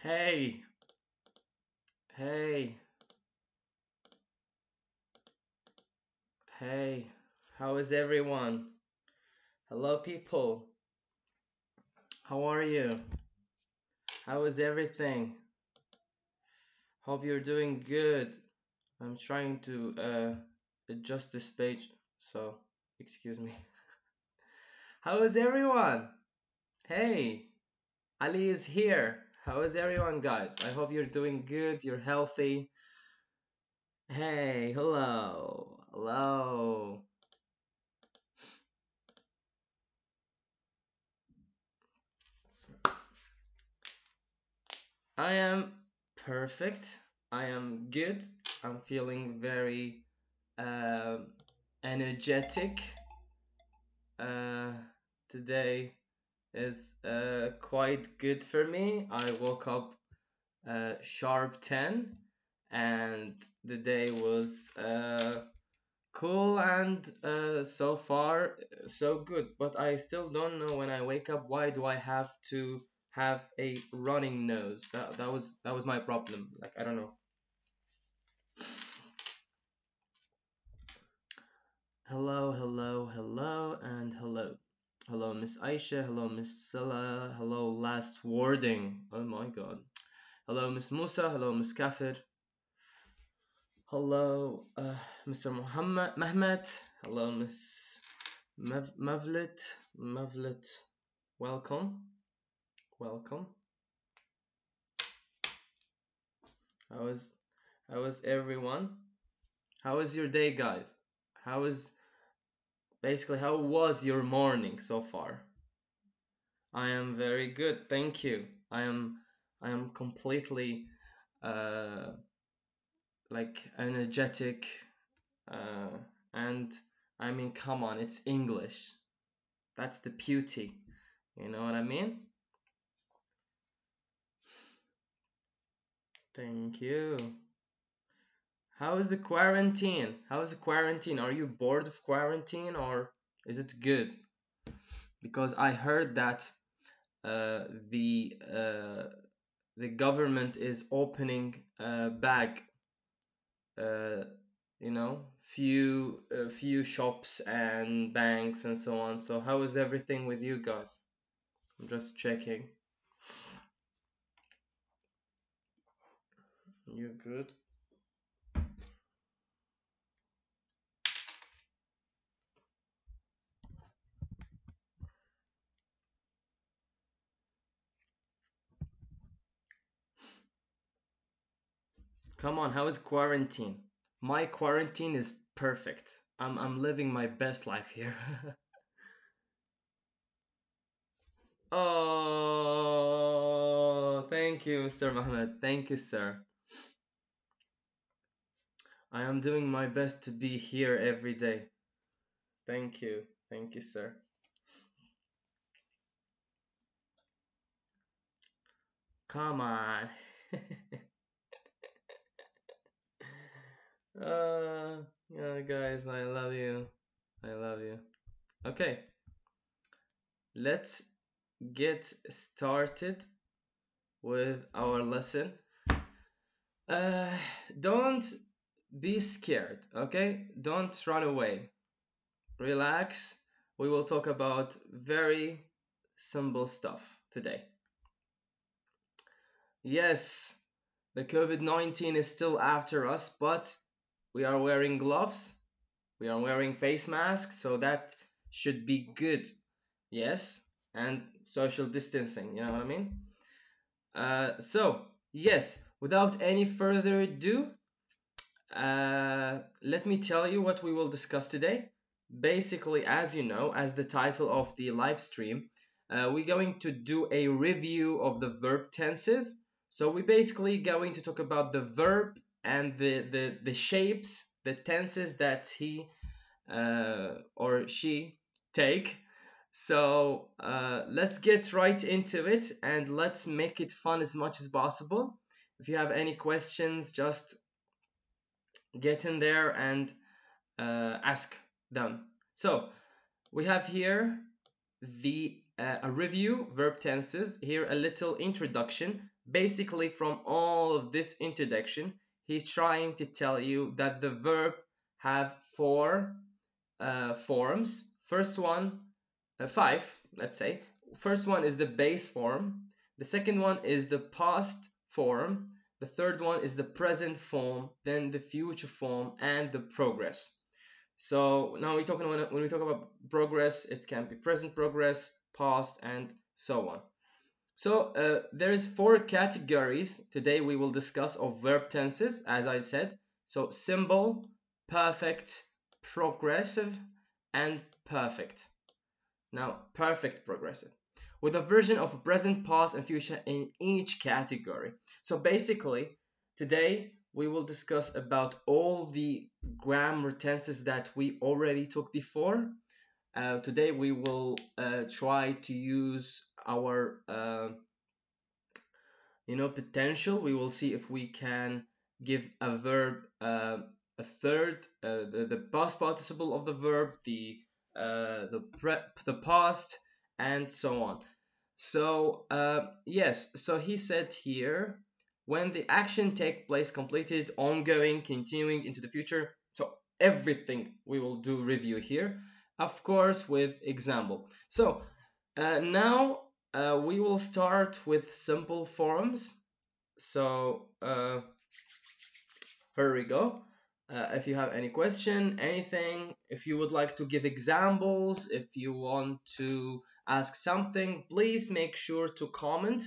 Hey, hey, hey, how is everyone? Hello, people. How are you? How is everything? Hope you're doing good. I'm trying to adjust this page, so excuse me. How is everyone? Hey, Ali is here. How is everyone, guys? I hope you're doing good, you're healthy. Hey, hello, hello. I am perfect. I am good. I'm feeling very um energetic. Uh, Today is quite good for me. I woke up sharp 10 and the day was cool and so far so good. But I still don't know when I wake up why do I have to have a running nose. That was my problem. Like I don't know. Hello, hello, hello, and hello. Hello, Miss Aisha. Hello, Miss Sala. Hello, Last Wording. Oh my god. Hello, Miss Musa. Hello, Miss Kafir. Hello, Mr. Muhammad Mehmet. Hello, Miss Mavlit. Mavlit. Welcome. Welcome. How is how is everyone? How is your day, guys? How is how was your morning so far? I am very good, thank you. I am completely uh like energetic uh and I mean come on, it's English. That's the beauty. You know what I mean? Thank you. How is the quarantine? How is the quarantine? Are you bored of quarantine or is it good? Because I heard that uh the uh the government is opening back uh, few shops and banks and so on. So how is everything with you guys? I'm just checking. You're good. Come on, how is quarantine? My quarantine is perfect. I'm living my best life here. Oh, thank you, Mr. Mohammed. Thank you, sir. I am doing my best to be here every day. Thank you. Thank you, sir. Come on. Yeah, guys, I love you. I love you. Okay, let's get started with our lesson. Uh, don't be scared, okay? Don't run away. Relax. We will talk about very simple stuff today. Yes, the COVID-19 is still after us, but we are wearing gloves, we are wearing face masks, so that should be good. Yes, and social distancing, you know what I mean? So, yes, without any further ado, let me tell you what we will discuss today. Basically, as you know, as the title of the live stream, we're going to do a review of the verb tenses. So we're basically going to talk about the verb and the shapes, the tenses that he or she take. So let's get right into it and let's make it fun as much as possible. If you have any questions, just get in there and ask them. So we have here the a review, verb tenses. Here a little introduction. Basically from all of this introduction, he's trying to tell you that the verb have four forms. First one, five, let's say. First one is the base form. The second one is the past form. The third one is the present form, then the future form, and the progress. So now when we talk about progress, it can be present progress, past, and so on. So there is four categories today we will discuss of verb tenses, as I said. So simple, perfect, progressive, and perfect. Now, perfect progressive, with a version of present, past, and future in each category. So basically, today we will discuss about all the grammar tenses that we already took before. Today we will try to use our potential. We will see if we can give a verb a third, the past participle of the verb, the past, and so on. So yes, so he said here, when the action take place, completed, ongoing, continuing into the future. So everything we will do review here, of course with example. So now we will start with simple forms. So here we go. If you have any question, anything, if you would like to give examples, if you want to ask something, please make sure to comment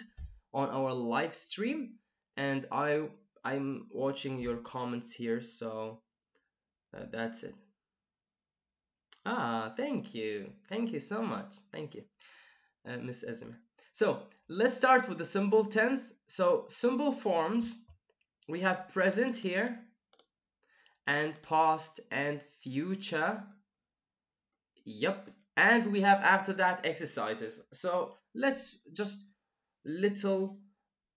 on our live stream. And I'm watching your comments here, so that's it. Thank you so much. Thank you, Miss Ezma. So let's start with the simple tense. So simple forms, we have present here, and past and future. Yep. And we have after that exercises. So let's just little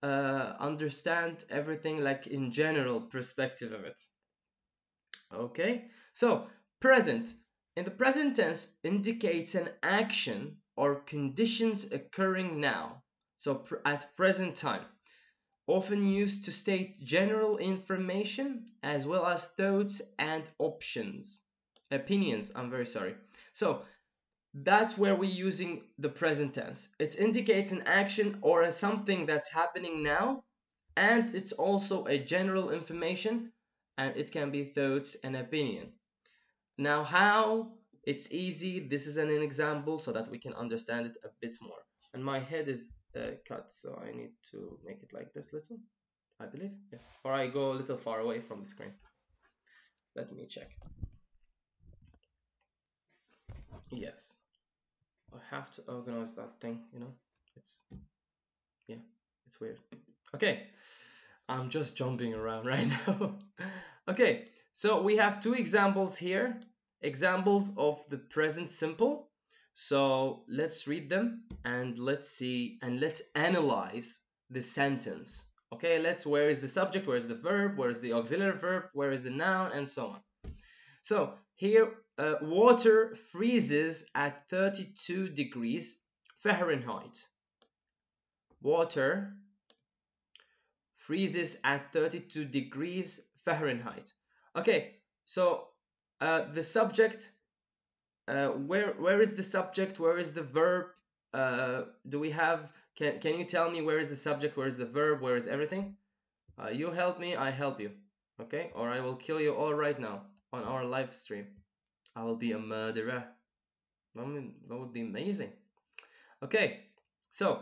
understand everything like in general perspective of it. Okay. So present. In the present tense indicates an action or conditions occurring now. So at present time. Often used to state general information as well as thoughts and opinions. I'm very sorry. So that's where we're using the present tense. It indicates an action or something that's happening now, and it's also a general information, and it can be thoughts and opinion. Now how? It's easy. This is an example so that we can understand it a bit more. And my head is cut, so I need to make it like this little, I believe. Yes. Or I go a little far away from the screen. Let me check. Yes. I have to organize that thing, It's weird. Okay. I'm just jumping around right now. Okay. So we have two examples here. Examples of the present simple. So let's read them and let's see and let's analyze the sentence. Okay, where is the subject, where is the verb, where is the auxiliary verb, where is the noun, and so on. So here, water freezes at 32 degrees Fahrenheit. Water freezes at 32 degrees Fahrenheit. Okay, so the subject, where is the subject, where is the verb? Do we have, can you tell me where is the subject, where is the verb, where is everything? You help me, I help you. Okay, or I will kill you all right now on our live stream. I will be a murderer. That would be amazing. Okay, so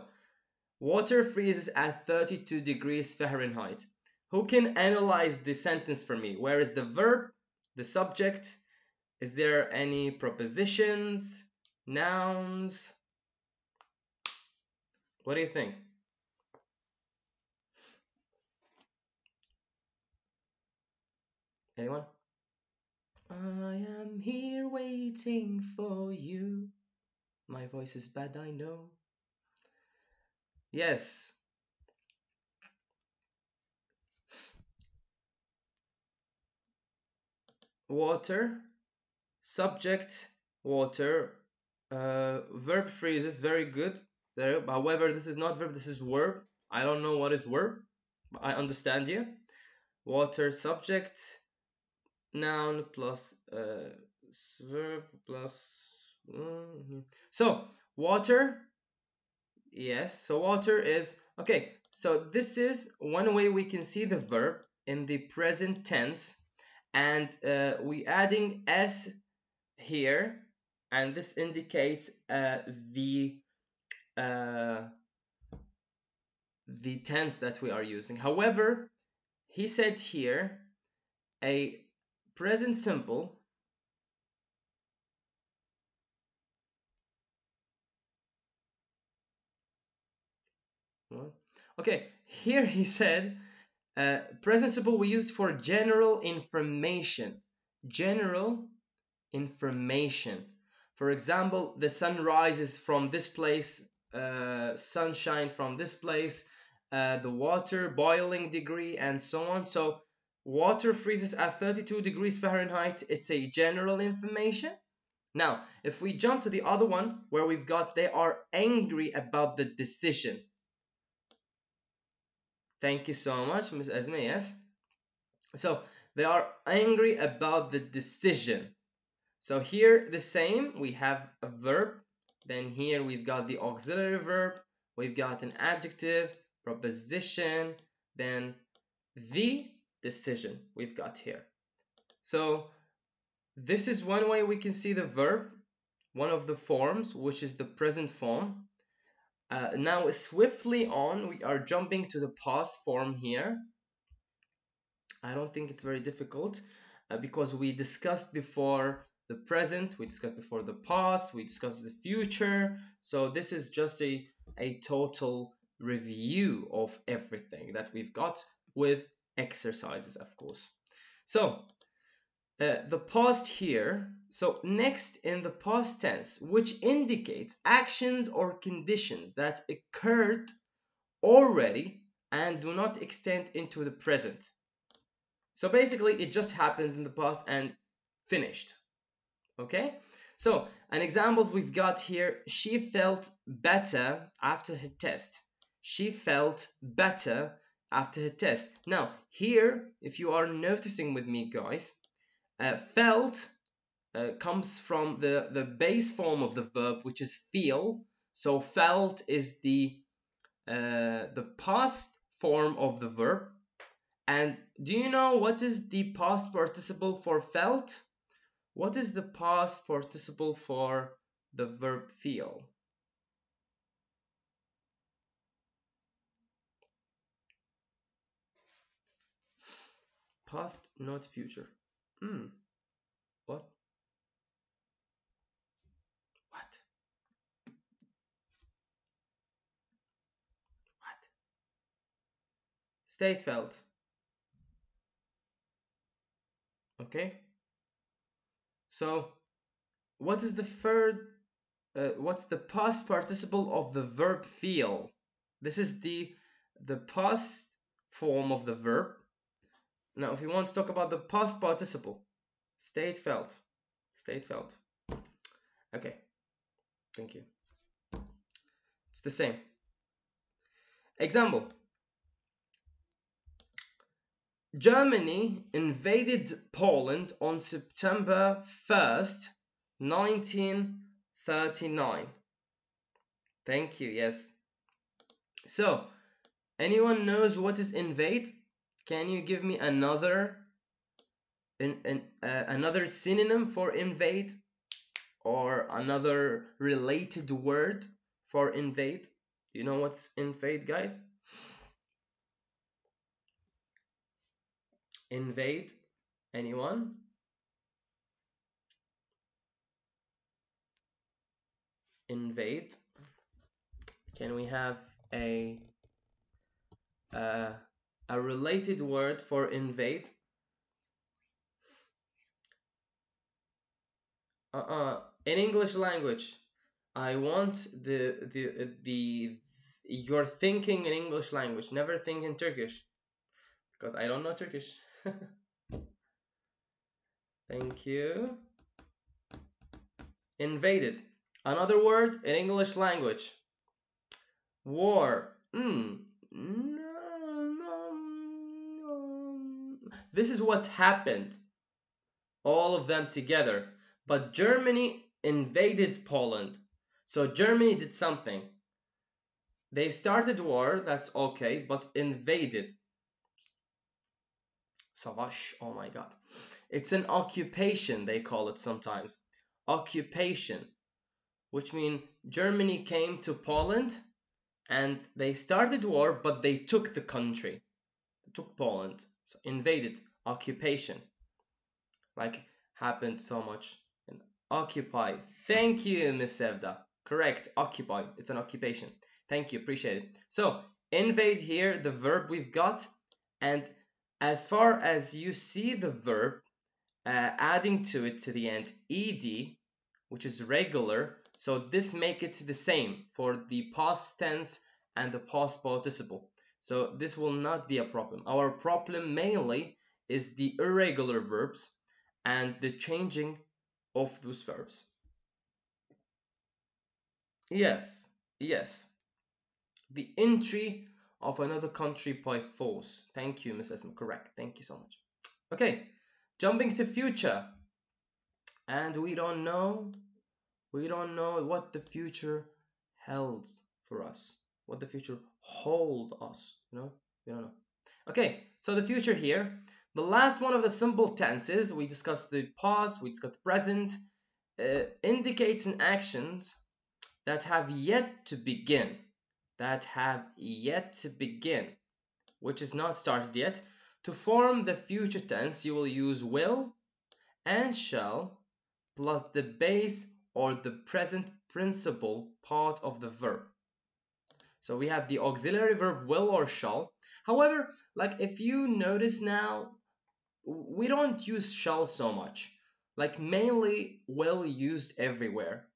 water freezes at 32 degrees Fahrenheit. Who can analyze the sentence for me? Where is the verb, the subject? Is there any prepositions, nouns? What do you think? Anyone? I am here waiting for you. My voice is bad, I know. Yes. Water, subject, water, Verb phrases, very good. There, however, this is not verb, this is verb. I don't know what is verb, but I understand you. Water, subject, noun plus verb plus. So water, yes. So water is okay. So this is one way we can see the verb in the present tense, and we adding s here, and this indicates uh, the tense that we are using. However, he said here a present simple. What? Okay, here he said present simple we used for general information. General information. For example, the sun rises from this place, sunshine from this place, the water boiling degree, and so on. So water freezes at 32 degrees Fahrenheit. It's a general information. Now, if we jump to the other one where we've got they are angry about the decision. Thank you so much, Ms. Esme. Yes. So they are angry about the decision. So here the same, we have a verb, then here we've got the auxiliary verb, we've got an adjective, preposition, then the decision we've got here. So this is one way we can see the verb, one of the forms, which is the present form. Now swiftly on, we are jumping to the past form here. I don't think it's very difficult because we discussed before the present, we discussed before the past, we discussed the future. So this is just a total review of everything that we've got with exercises, of course. So the past here. So next in the past tense, which indicates actions or conditions that occurred already and do not extend into the present. So basically, it just happened in the past and finished. Okay? So, an examples we've got here, she felt better after her test. She felt better after her test. Now, here, if you are noticing with me, guys, felt comes from the base form of the verb, which is feel. So, felt is the past form of the verb. And do you know what is the past participle for felt? What is the past participle for the verb feel? Past, not future. What? What? What? State felt. Okay. So, what is the third? What's the past participle of the verb feel? This is the past form of the verb. Now, if you want to talk about the past participle, state felt. State felt. Okay. Thank you. It's the same. Example. Germany invaded Poland on September 1st, 1939. Thank you, yes. So, anyone knows what is invade? Can you give me another synonym for invade or another related word for invade? Do you know what's invade, guys? Invade? Anyone? Invade. Can we have a related word for invade? In English language, I want you're thinking in English language. Never think in Turkish, because I don't know Turkish. Thank you. Invaded. Another word in English language. War. This is what happened. All of them together. But Germany invaded Poland. So Germany did something. They started war, that's okay, but invaded. Savaş, oh my god. It's an occupation, they call it sometimes. Occupation, which means Germany came to Poland and they started war, but they took the country. They took Poland. So invaded, occupation. Like happened so much. And occupy. Thank you, Miss Sevda. Correct, occupy. It's an occupation. Thank you, appreciate it. So invade here, the verb we've got, and as far as you see the verb, adding to it to the end ed, which is regular, so this make it the same for the past tense and the past participle. So this will not be a problem. Our problem mainly is the irregular verbs and the changing of those verbs. Yes, yes. The entry of another country by force. Thank you, Ms. Esma. Correct. Thank you so much. Okay, jumping to future. And we don't know what the future held for us. What the future hold us, you know? We don't know. Okay, so the future here. The last one of the simple tenses, we discussed the past, we discussed the present, indicates an actions that have yet to begin. That have yet to begin, which is not started yet. To form the future tense, you will use will and shall plus the base or the present principle part of the verb. So we have the auxiliary verb will or shall. However, like if you notice now, we don't use shall so much. Like mainly will used everywhere.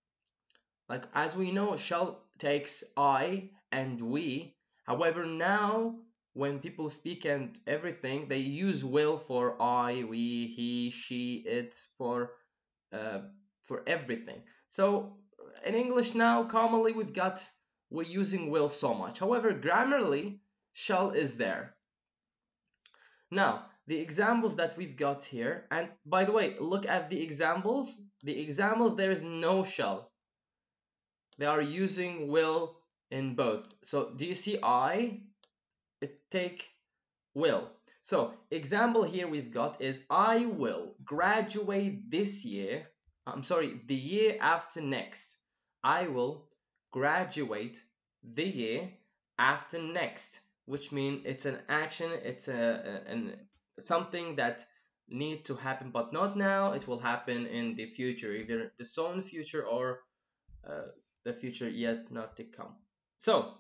Like as we know, shall takes I and we. However, now when people speak and everything, they use will for I, we, he, she, it for everything. So in English now, commonly we're using will so much. However, grammarly, shall is there. Now, the examples that we've got here, and by the way, look at the examples. The examples, there is no shall. They are using will in both. So do you see I? It take will. So example here we've got is I will graduate this year. The year after next. I will graduate the year after next, which means it's an action, it's something that need to happen, but not now. It will happen in the future, either the soon future or the future yet not to come. So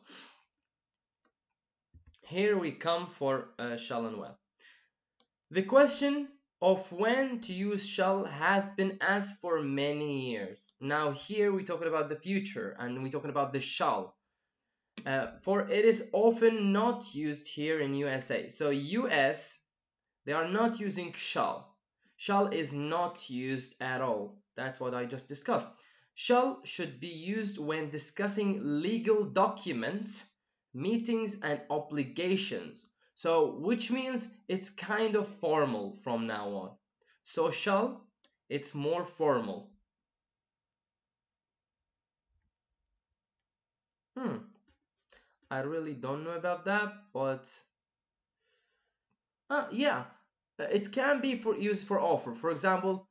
here we come for shall and will. The question of when to use shall has been asked for many years. Now here we're talking about the future and we're talking about the shall. For it is often not used here in USA. So US, they are not using shall. Shall is not used at all. That's what I just discussed. Shall should be used when discussing legal documents, meetings, and obligations. So, which means it's kind of formal from now on. So, shall, it's more formal. I really don't know about that, but yeah, it can be used for offer. For example,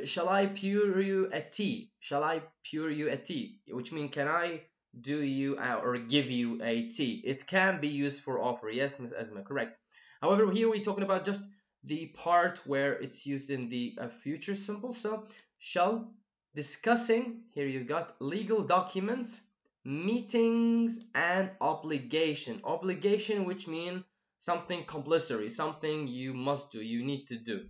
shall I pour you a tea? Shall I pour you a tea? Which means, can I do you or give you a tea? It can be used for offer. Yes, Ms. Esma, correct. However, here we're talking about just the part where it's used in the future simple. So, shall, discussing, here you got legal documents, meetings, and obligation. Obligation, which means something compulsory, something you must do, you need to do.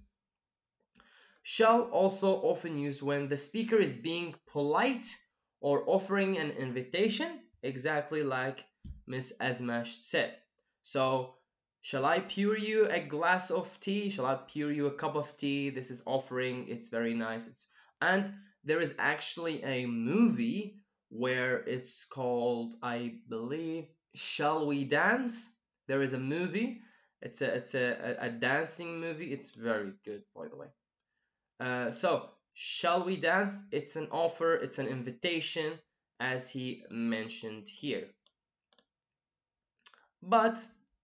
Shall also often used when the speaker is being polite or offering an invitation, exactly like Miss Esma said. So, shall I pour you a glass of tea? Shall I pour you a cup of tea? This is offering, it's very nice. And there is actually a movie where it's called, I believe, Shall We Dance? There is a movie. It's a dancing movie. It's very good, by the way. So, Shall We Dance? It's an offer, it's an invitation, as he mentioned here. But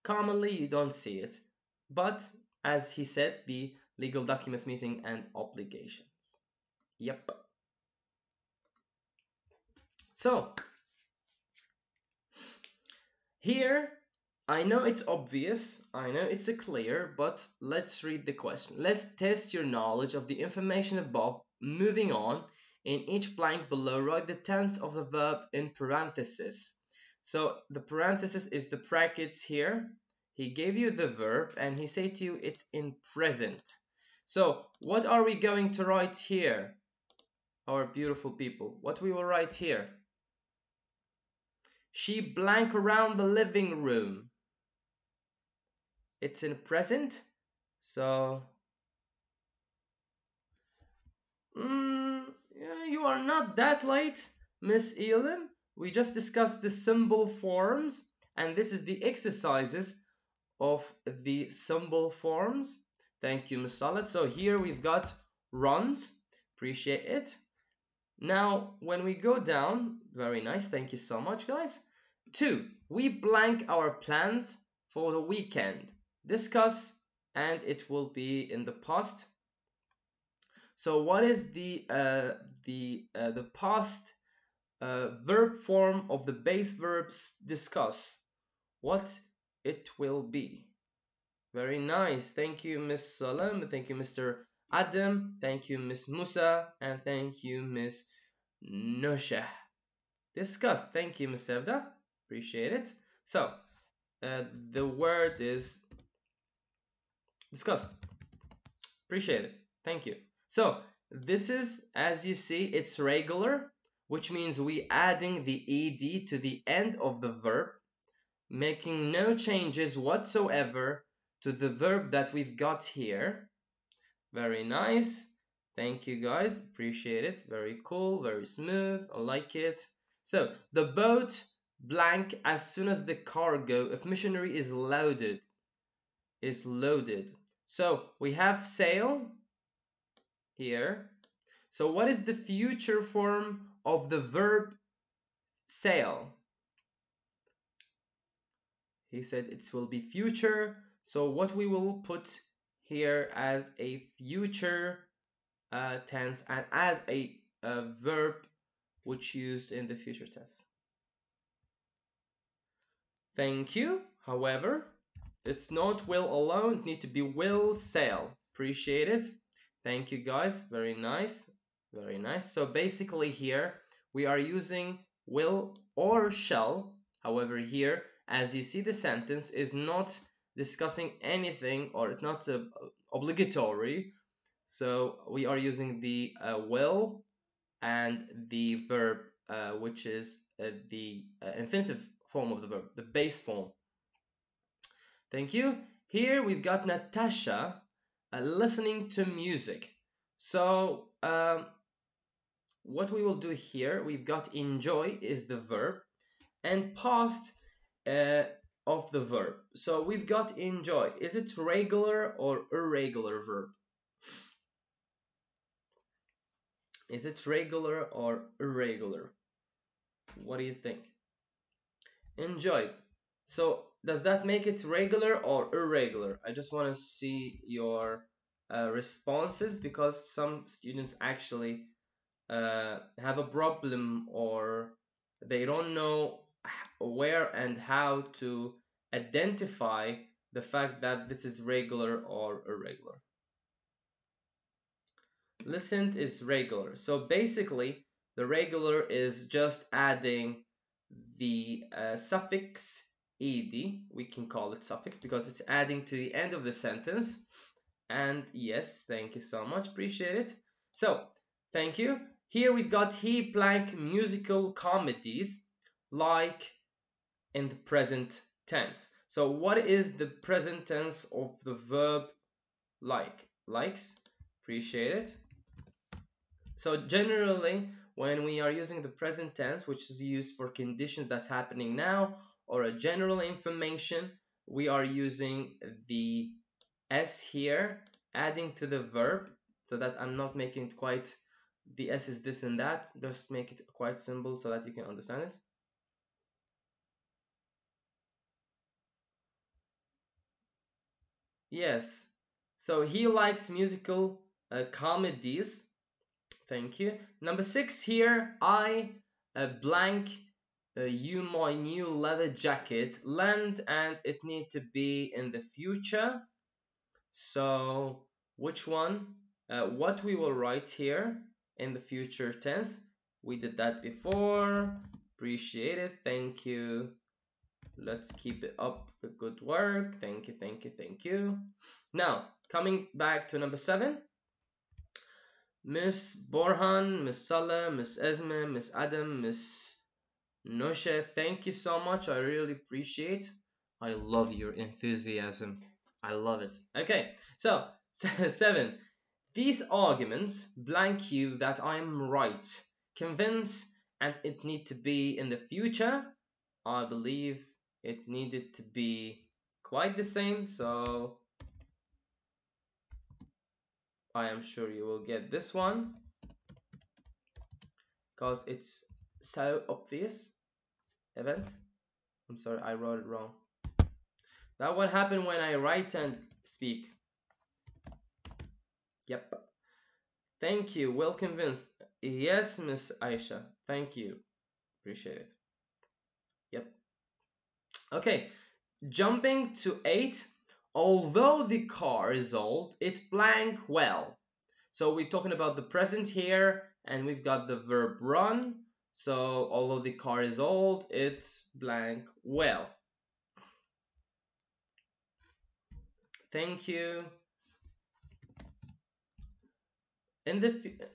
commonly you don't see it. But as he said, the legal documents meeting and obligations. Yep. So here, I know it's obvious, I know it's clear, but let's read the question. Let's test your knowledge of the information above. Moving on, in each blank below, write the tense of the verb in parentheses. So the parenthesis is the brackets here. He gave you the verb and he said to you it's in present. So what are we going to write here, our beautiful people? What we will write here? She blank around the living room. It's in present. So yeah, you are not that late, Miss Elam. We just discussed the symbol forms, and this is the exercises of the symbol forms. Thank you, Miss Salah. So here we've got runs. Appreciate it. Now, when we go down, very nice. Thank you so much, guys. 2. We blank our plans for the weekend. Discuss, and it will be in the past. So what is the past verb form of the base verbs discuss? What it will be? Very nice. Thank you, Miss Salam. Thank you, Mr. Adam. Thank you, Miss Musa. And thank you, Miss Nosha. Discussed. Thank you, Miss Sevda. Appreciate it. So, the word is discussed. Appreciate it. Thank you. So, this is, as you see, it's regular, which means we adding the ed to the end of the verb, making no changes whatsoever to the verb that we've got here. Very nice. Thank you, guys. Appreciate it. Very cool, very smooth. I like it. So, the boat blank as soon as the cargo of machinery is loaded. So, we have sail here. So, what is the future form of the verb sail? He said it will be future. So what we will put here as a future tense and as a verb which used in the future tense. Thank you. However, it's not will alone. It needs to be will sail. Appreciate it. Thank you, guys. Very nice. Very nice. So basically here we are using will or shall. However, here, as you see, the sentence is not discussing anything, or it's not obligatory. So we are using the will and the verb, which is the infinitive form of the verb, the base form. Thank you. Here we've got Natasha listening to music. So what we will do here, we've got enjoy is the verb and past of the verb. So we've got enjoy. Is it regular or irregular verb? Is it regular or irregular? What do you think? Enjoy. So does that make it regular or irregular? I just want to see your responses, because some students actually have a problem, or they don't know where and how to identify the fact that this is regular or irregular. Listened is regular. So basically, the regular is just adding the suffix ed. We can call it suffix because it's adding to the end of the sentence. And yes, thank you so much. Appreciate it. So, thank you. Here we've got he blank musical comedies like in the present tense. So what is the present tense of the verb like? Likes. Appreciate it. So generally, when we are using the present tense, which is used for conditions that's happening now, or a general information, we are using the S here, adding to the verb, so that I'm not making it quite, the S is this and that, just make it quite simple so that you can understand it. Yes, so he likes musical comedies. Thank you. Number 6 here, I blank you my new leather jacket lend, and it need to be in the future. So which one? What we will write here in the future tense. We did that before. Appreciate it. Thank you. Let's keep it up, the good work. Thank you, thank you, thank you. Now, coming back to number 7. Miss Borhan, Miss Saleh, Miss Esme, Miss Adam, Miss Noshe, thank you so much. I really appreciate. I love your enthusiasm. I love it. Okay, so 7. These arguments blank you that I'm right. Convince, and it need to be in the future. I believe it needed to be quite the same, so I am sure you will get this one because it's so obvious. Event. I'm sorry, I wrote it wrong. That what happened when I write and speak. Yep. Thank you. Well convinced. Yes, Miss Aisha. Thank you. Appreciate it. Yep. Okay. Jumping to 8. Although the car is old, it blank well. So we're talking about the present here, and we've got the verb run. So although the car is old, it's blank well. Thank you.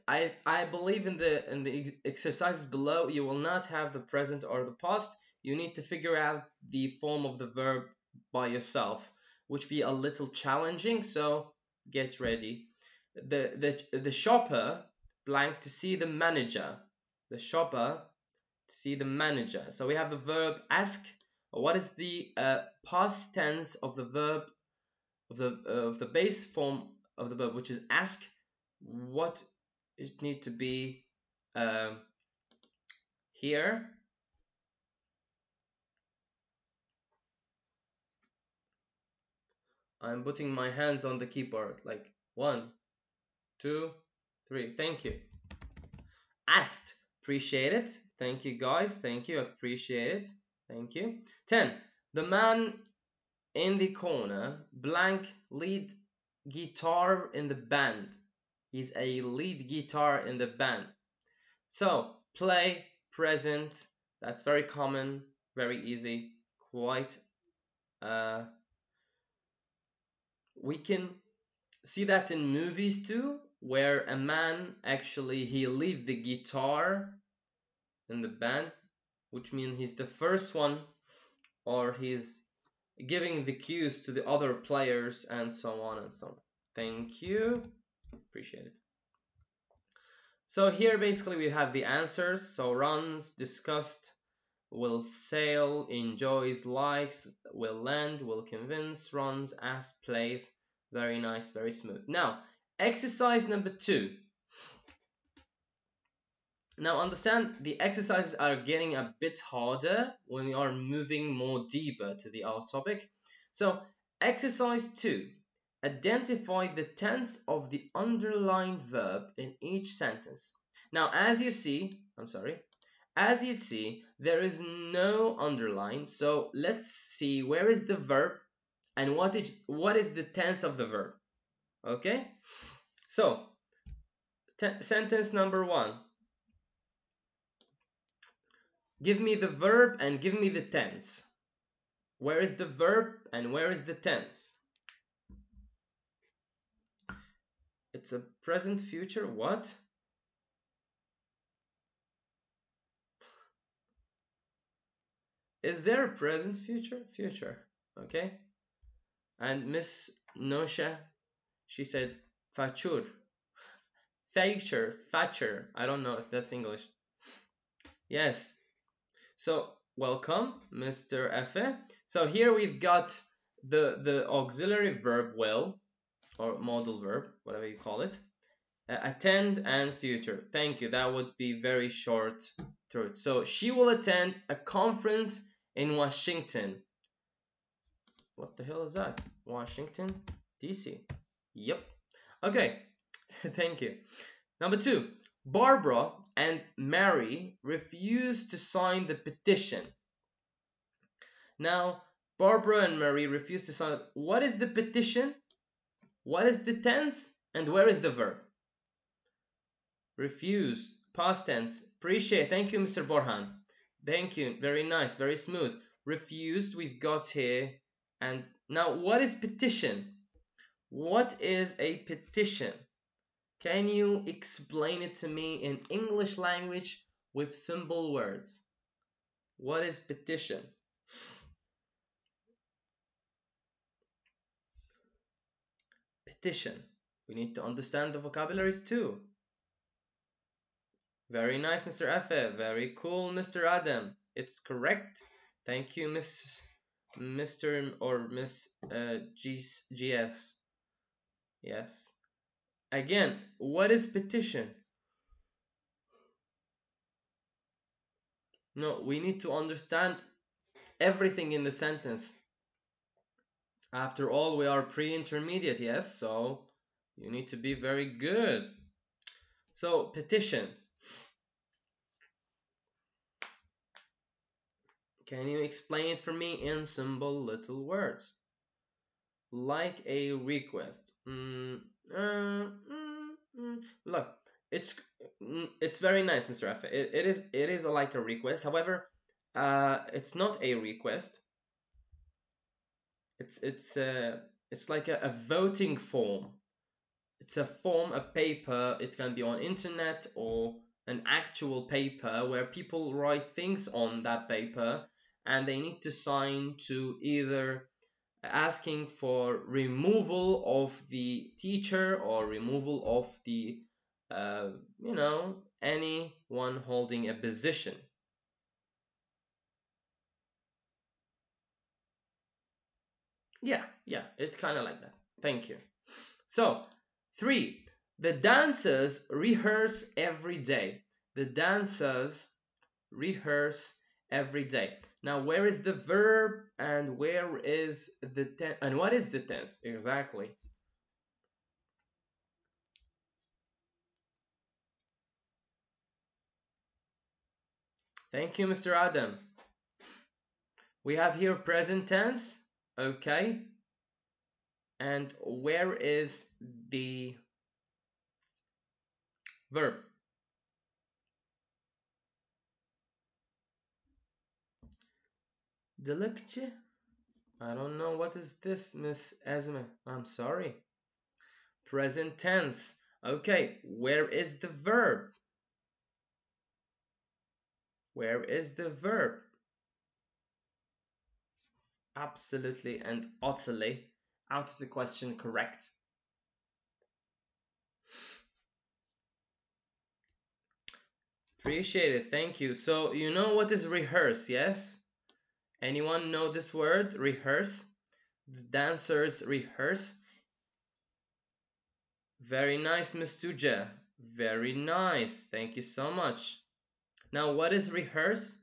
I believe in the exercises below, you will not have the present or the past. You need to figure out the form of the verb by yourself, which be a little challenging. So get ready. The shopper blank to see the manager. The shopper to see the manager. So we have the verb ask. What is the past tense of the verb of the base form of the verb, which is ask? What it need to be here? I'm putting my hands on the keyboard, like 1, 2, 3. Thank you. Asked. Appreciate it. Thank you, guys. Thank you. Appreciate it. Thank you. 10. The man in the corner blank lead guitar in the band. He's a lead guitar in the band. So play, present. That's very common, very easy, quite. We can see that in movies too, where a man actually he lead the guitar in the band, which means he's the first one, or he's giving the cues to the other players, and so on and so on. Thank you. Appreciate it. So here basically we have the answers. So runs, discussed, will sail, enjoys, likes, will lend, will convince, runs, asks, plays. Very nice, very smooth. Now, exercise number 2. Now understand the exercises are getting a bit harder when we are moving more deeper to our topic. So exercise 2. Identify the tense of the underlined verb in each sentence. Now as you see, there is no underline. So let's see where is the verb and what is the tense of the verb. Okay? So sentence number 1. Give me the verb and give me the tense. Where is the verb and where is the tense? It's a present future. What? Is there a present future? Future. Okay. And Miss Nosha, she said façur. Thatcher. I don't know if that's English. Yes. So welcome, Mr. Efe. So here we've got the auxiliary verb will, or modal verb, whatever you call it. Attend and future. Thank you. That would be very short through it. So she will attend a conference in Washington. What the hell is that? Washington, D.C. Yep. Okay. Thank you. Number 2. Barbara and Mary refused to sign the petition. Now, Barbara and Mary refused to sign. What is the petition? What is the tense? And where is the verb? Refuse, past tense. Appreciate. Thank you, Mr. Borhan. Thank you. Very nice. Very smooth. Refused, we've got here. And now, what is petition? What is a petition? Can you explain it to me in English language with simple words? What is petition? Petition. We need to understand the vocabularies too. Very nice, Mr. Efe. Very cool, Mr. Adam. It's correct. Thank you, Mr. or Miss GS. Yes. Again, what is petition? No, we need to understand everything in the sentence. After all, we are pre-intermediate, yes? So you need to be very good. So, petition. Can you explain it for me in simple little words? Like a request. Look, it's very nice, Mr. F. It is like a request. However, it's not a request. It's like a voting form. It's a form, a paper. It can be on internet or an actual paper where people write things on that paper, and they need to sign to either asking for removal of the teacher or removal of the anyone holding a position. Yeah, it's kind of like that. Thank you. So 3, the dancers rehearse every day. The dancers rehearse every day. Now, where is the verb and where is the tense? And what is the tense exactly? Thank you, Mr. Adam. We have here present tense, okay? And where is the verb? Gelecek? I don't know what is this, Miss Esme. I'm sorry. Present tense. Okay, where is the verb? Where is the verb? Absolutely and utterly out of the question, correct. Appreciate it, thank you. So you know what is rehearse, yes? Anyone know this word, rehearse? The dancers rehearse. Very nice, Miss Tuja. Very nice, thank you so much. Now, what is rehearse?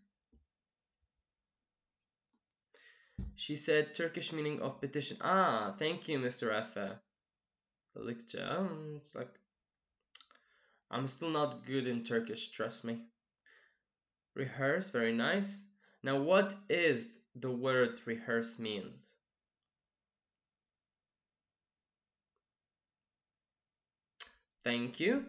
She said Turkish meaning of petition. Ah, thank you, Mr. Efe. It's like I'm still not good in Turkish, trust me. Rehearse, very nice. Now, what is the word rehearse means? Thank you.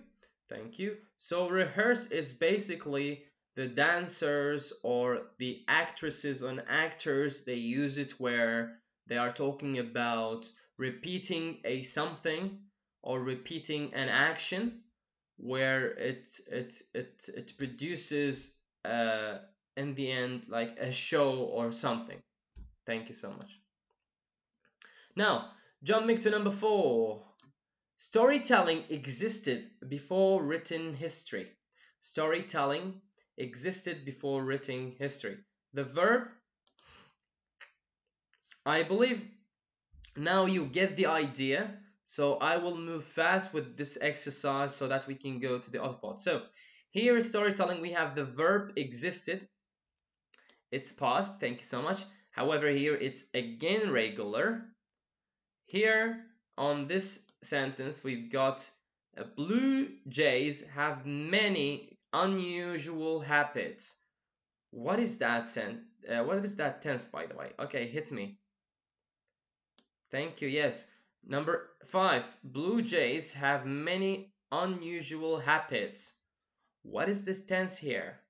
Thank you. So rehearse is basically the dancers or the actresses and actors, they use it where they are talking about repeating a something or repeating an action where it produces in the end like a show or something. Thank you so much. Now, jumping to number 4. Storytelling existed before written history. Storytelling existed before written history. The verb, I believe now you get the idea. So I will move fast with this exercise so that we can go to the other part. So here is storytelling. We have the verb existed. It's past. Thank you so much. However, here it's again regular. Here on this sentence, we've got blue jays have many unusual habits. What is that what is that tense, by the way? Okay, hit me. Thank you. Yes. Number 5. Blue jays have many unusual habits. What is this tense here?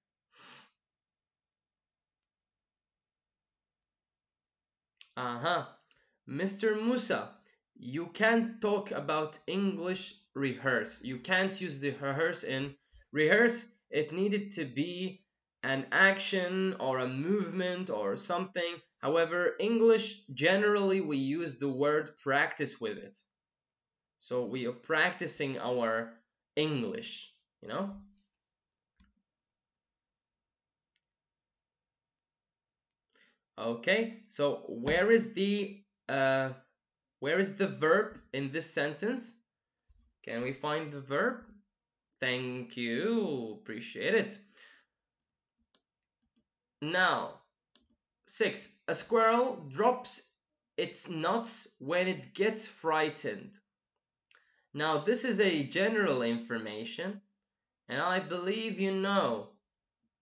Mr. Musa, you can't talk about English rehearse. You can't use the rehearse in rehearse. It needed to be an action or a movement or something. However, English, generally we use the word practice with it. So we are practicing our English, you know? Okay, so where is the verb in this sentence? Can we find the verb? Thank you, appreciate it. Now, 6. A squirrel drops its nuts when it gets frightened. Now, this is a general information, and I believe you know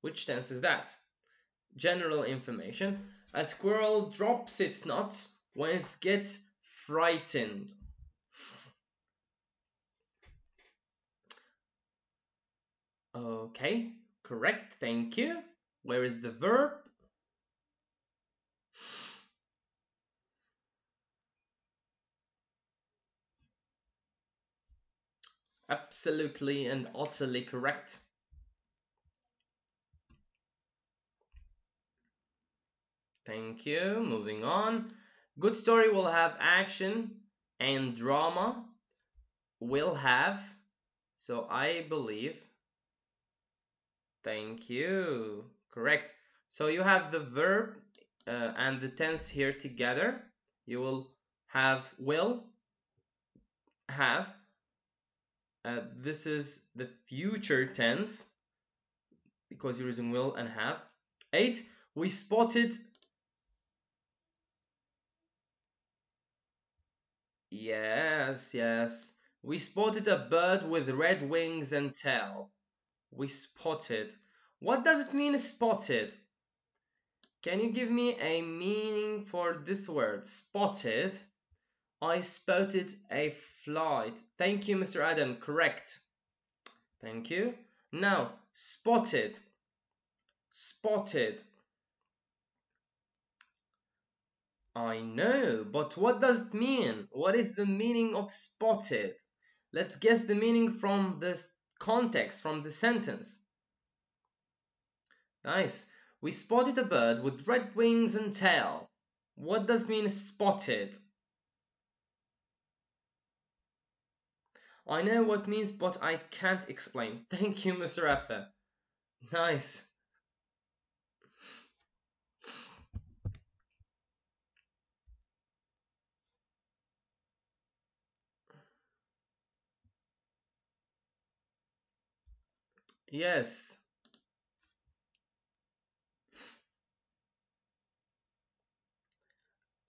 which tense is that. General information. A squirrel drops its nuts when it gets frightened. Okay, correct, thank you. Where is the verb? Absolutely and utterly correct. Thank you. Moving on. Good story will have action and drama will have. So I believe. Thank you. Correct. So you have the verb and the tense here together. You will have will, have. This is the future tense because you're using will and have. 8. We spotted. Yes, yes. We spotted a bird with red wings and tail. We spotted. What does it mean, spotted? Can you give me a meaning for this word? Spotted. I spotted a flight. Thank you, Mr. Adam. Correct. Thank you. Now, spotted. Spotted. I know, but what does it mean? What is the meaning of spotted? Let's guess the meaning from the context, from the sentence. Nice. We spotted a bird with red wings and tail. What does mean spotted? I know what means, but I can't explain. Thank you, Mr. Effe. Nice. Yes.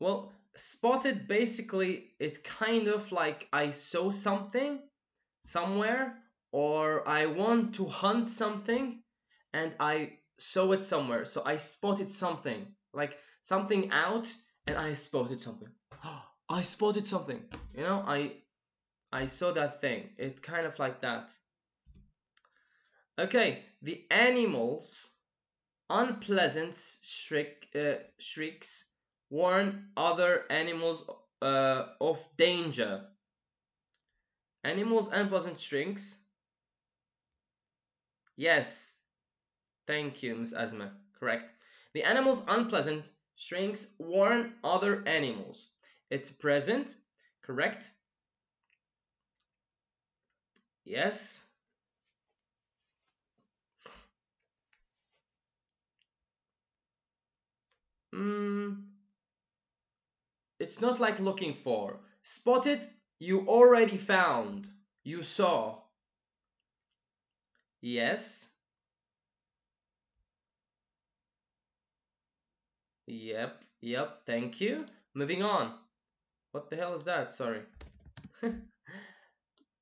Well, spotted basically, it's kind of like I saw something somewhere, or I want to hunt something and I saw it somewhere. So I spotted something, like something out, and I spotted something. I spotted something. You know, I saw that thing. It's kind of like that. Okay, the animals' unpleasant shrieks warn other animals of danger. Animals' unpleasant shrieks. Yes, thank you, Ms. Azma. Correct. The animal's unpleasant shrieks warn other animals. It's present. Correct. Yes. It's not like looking for. Spotted, you already found. You saw. Yes. Yep, thank you. Moving on. What the hell is that? Sorry.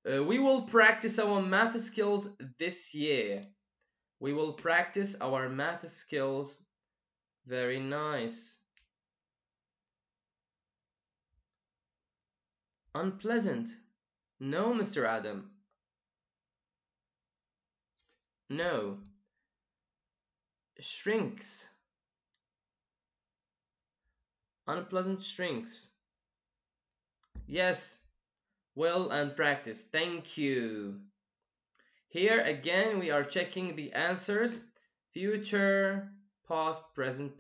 We will practice our math skills this year. We will practice our math skills. Very nice. Unpleasant. No, Mr. Adam. No. Shrinks. Unpleasant shrinks. Yes. Well and practice. Thank you. Here again we are checking the answers. Future, past, present,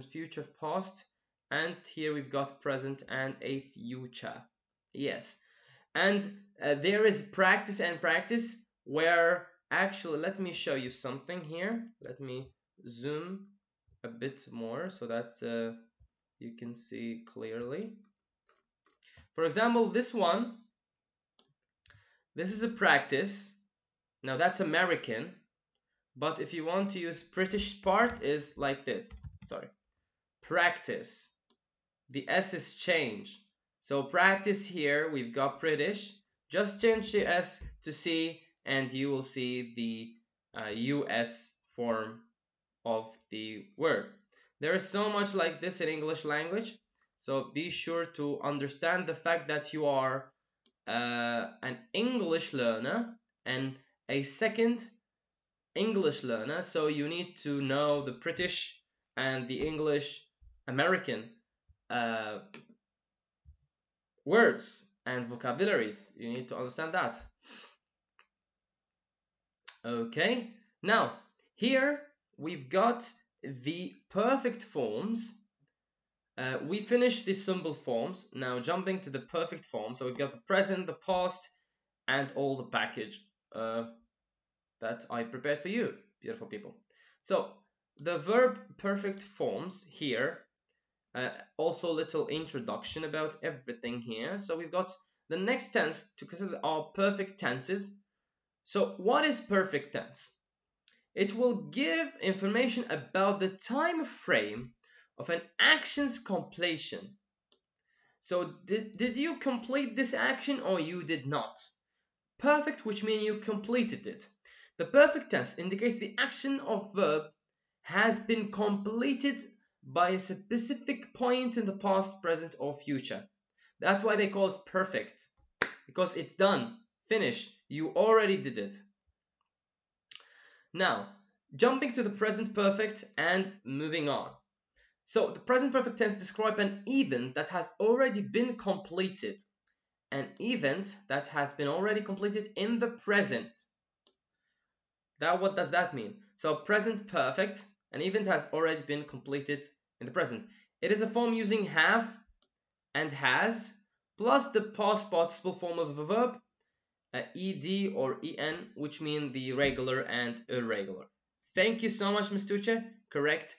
future, past. And here we've got present and a future. Yes. And there is practice and practice where actually, let me show you something here. Let me zoom a bit more so that you can see clearly. For example, this one, this is a practice. Now that's American, but if you want to use British part is like this. Sorry. Practice. The S is changed. So practice here, we've got British. Just change the S to C and you will see the US form of the word. There is so much like this in English language. So be sure to understand the fact that you are an English learner and a second English learner. So you need to know the British and the English American words and vocabularies. You need to understand that. Okay, now here we've got the perfect forms. We finished the simple forms. Now jumping to the perfect form. So we've got the present, the past, and all the package that I prepared for you, beautiful people. So the verb perfect forms here. Also a little introduction about everything here. So we've got the next tense to consider our perfect tenses. So what is perfect tense? It will give information about the time frame of an action's completion. So did you complete this action or you did not? Perfect, which means you completed it. The perfect tense indicates the action of verb has been completed by a specific point in the past, present, or future. That's why they call it perfect, because it's done, finished, you already did it. Now, jumping to the present perfect and moving on. So the present perfect tense describes an event that has already been completed. An event that has been already completed in the present. What does that mean? So present perfect, an event has already been completed in the present. It is a form using have and has plus the past participle form of a verb, ed or en, which mean the regular and irregular. Thank you so much, Ms. Tuche. Correct.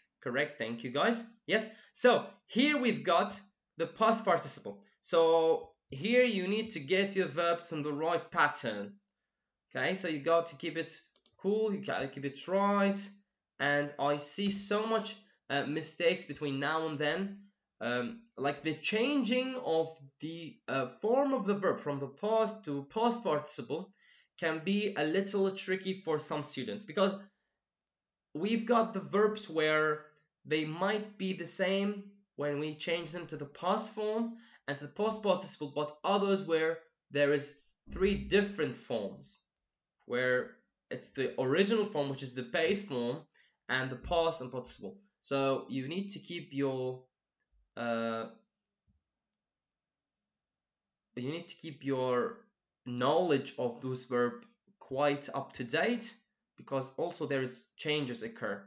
Thank you, guys. Yes. So here we've got the past participle. So here you need to get your verbs in the right pattern. Okay, so you got to keep it cool, you gotta keep it right. And I see so much mistakes between now and then. Like the changing of the form of the verb from the past to past participle can be a little tricky for some students, because we've got the verbs where they might be the same when we change them to the past form and to the past participle, but others where there is 3 different forms, where it's the original form, which is the base form, and the past and participle. So you need to keep your knowledge of those verbs quite up to date, because also there is changes occur.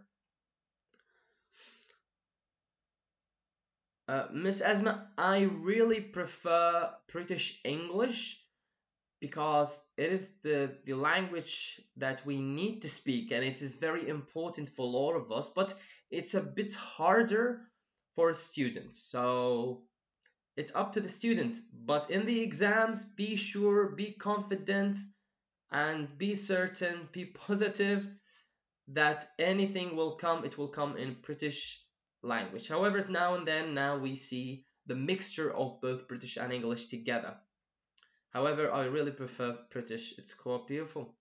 Miss Asma, I really prefer British English. because it is the language that we need to speak, and it is very important for a lot of us, but it's a bit harder for students. So it's up to the student. But in the exams, be sure, be confident, and be certain, be positive that anything will come, it will come in British language. However, now and then, now we see the mixture of both British and English together. However, I really prefer British. It's quite beautiful.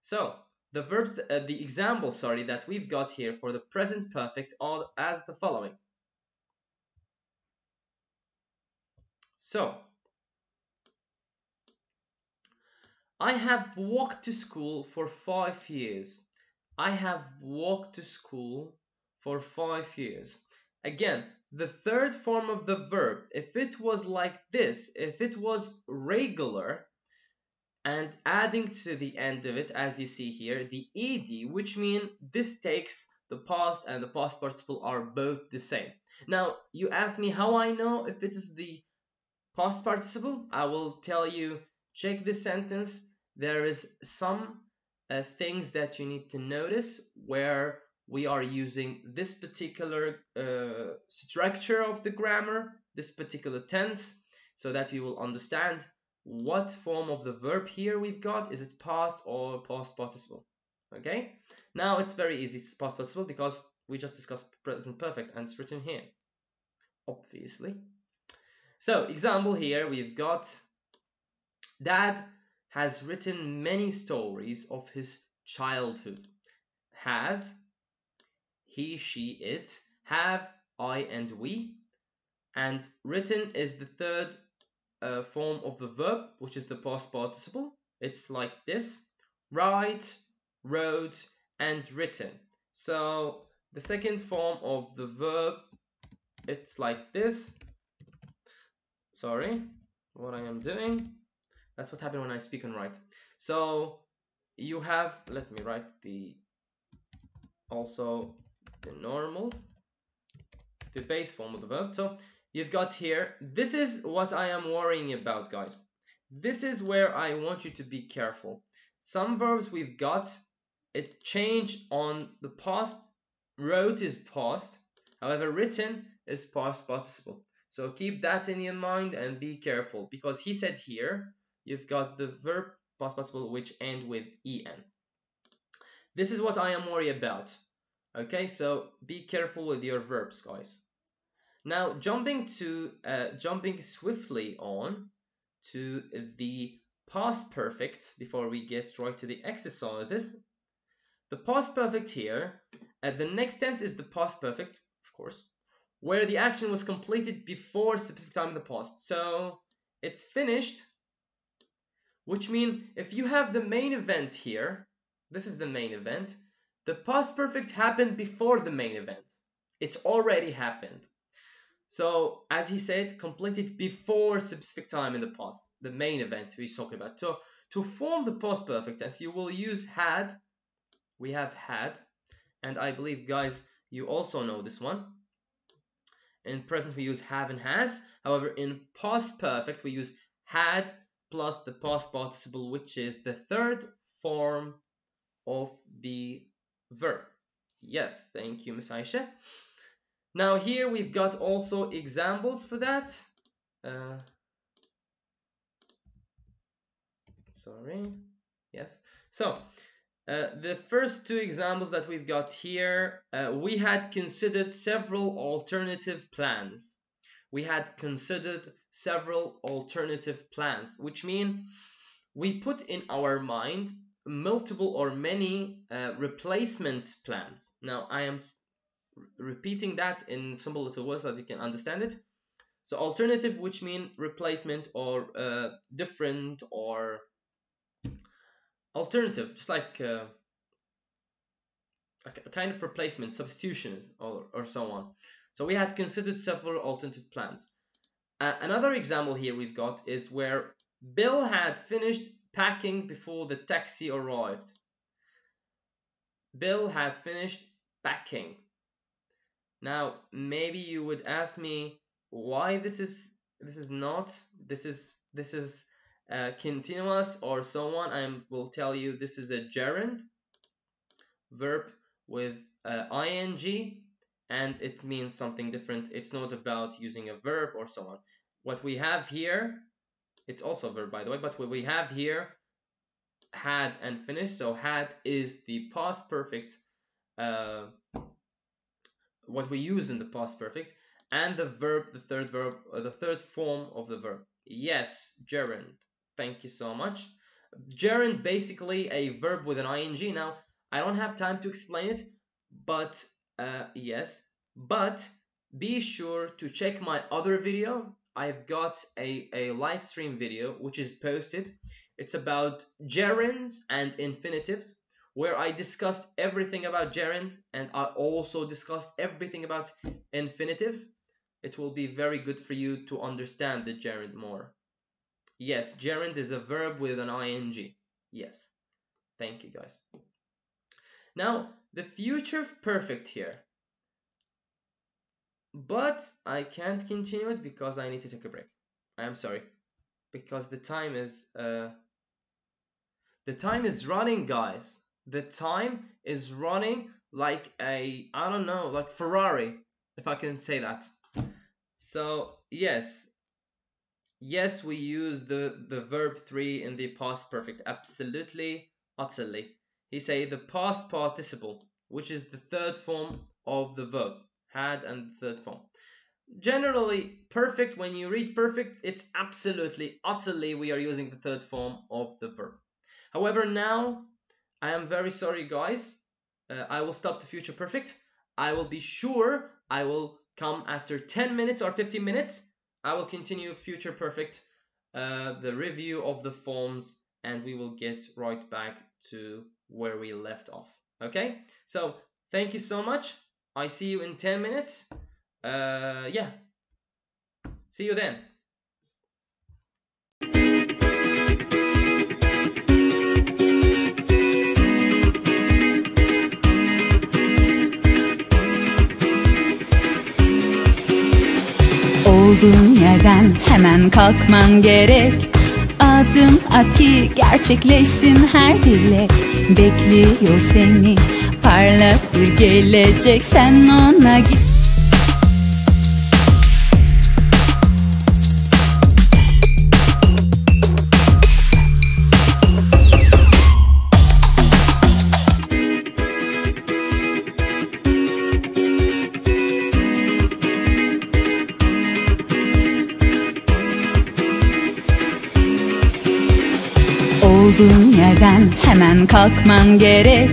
So the verbs, the examples, sorry, that we've got here for the present perfect are as the following. So, I have walked to school for 5 years. I have walked to school for 5 years. Again, the third form of the verb, if it was like this, if it was regular, and adding to the end of it, as you see here, the ed, which means this takes the past and the past participle are both the same. Now, you ask me how I know if it is the past participle. I will tell you, check this sentence. There is some things that you need to notice where we are using this particular structure of the grammar, this particular tense, so that you will understand what form of the verb here we've got. Is it past or past participle? Okay, now it's very easy. It's past participle because we just discussed present perfect and it's written here, obviously. So example here, we've got Dad has written many stories of his childhood. Has, he, she, it, have, I, and we. And written is the third form of the verb, which is the past participle. It's like this: write, wrote, and written. So the second form of the verb, it's like this. Sorry, what I am doing. That's what happened when I speak and write. So you have, let me write also the normal, the base form of the verb. So you've got here, this is what I am worrying about, guys. This is where I want you to be careful. Some verbs we've got, it changed on the past. Wrote is past, however written is past participle. So keep that in your mind and be careful, because he said here, you've got the verb past participle which end with en. This is what I am worried about. Okay, so be careful with your verbs, guys. Now jumping swiftly on to the past perfect before we get right to the exercises. The past perfect here, the next tense is the past perfect, of course, where the action was completed before a specific time in the past. So it's finished, which means if you have the main event here, this is the main event, the past perfect happened before the main event. It's already happened. So as he said, completed before a specific time in the past, the main event we're talking about. So to form the past perfect tense, you will use had. We have had, and I believe, guys, you also know this one. In present we use have and has. However, in past perfect we use had plus the past participle, which is the third form of the verb. Yes, thank you, Miss Aisha. Now here we've got also examples for that. Sorry. Yes. So the first two examples that we've got here, we had considered several alternative plans. We had considered several alternative plans, which mean we put in our mind multiple or many replacement plans. Now I am repeating that in simple little words so that you can understand it. So alternative, which mean replacement or different or alternative, just like a kind of replacement, substitution, or so on. So we had considered several alternative plans. Another example here we've got is where Bill had finished packing before the taxi arrived. Bill had finished packing. Now maybe you would ask me why this is continuous or so on, I will tell you this is a gerund verb with ing, and it means something different. It's not about using a verb or so on. What we have here, it's also a verb by the way, but what we have here, had and finished. So had is the past perfect, what we use in the past perfect, and the verb, the third form of the verb. Yes, gerund. Thank you so much. Gerund, basically a verb with an ing. Now, I don't have time to explain it, but yes, but be sure to check my other video. I've got a live stream video which is posted. It's about gerunds and infinitives, where I discussed everything about gerund, and I also discussed everything about infinitives. It will be very good for you to understand the gerund more. Yes, gerund is a verb with an ing. Yes. Thank you, guys. Now, the future perfect here. But I can't continue it because I need to take a break. I am sorry. Because the time is running, guys. The time is running like a, I don't know, like Ferrari, if I can say that. So, yes, we use the verb 3 in the past perfect. Absolutely, utterly. He say the past participle, which is the third form of the verb. Had and the third form. Generally, perfect, when you read perfect, it's absolutely, utterly, we are using the third form of the verb. However, now, I am very sorry, guys. I will stop the future perfect. I will be sure I will come after 10 minutes or 15 minutes. I will continue future perfect, the review of the forms, and we will get right back to where we left off. Okay? So, thank you so much. I see you in 10 minutes. Yeah. See you then. Olduğun yerden hemen kalkman gerek. Adım at ki gerçekleşsin her dilek. Bekliyor seni parlak bir gelecek, sen ona git. Olduğun yerden hemen kalkman gerek.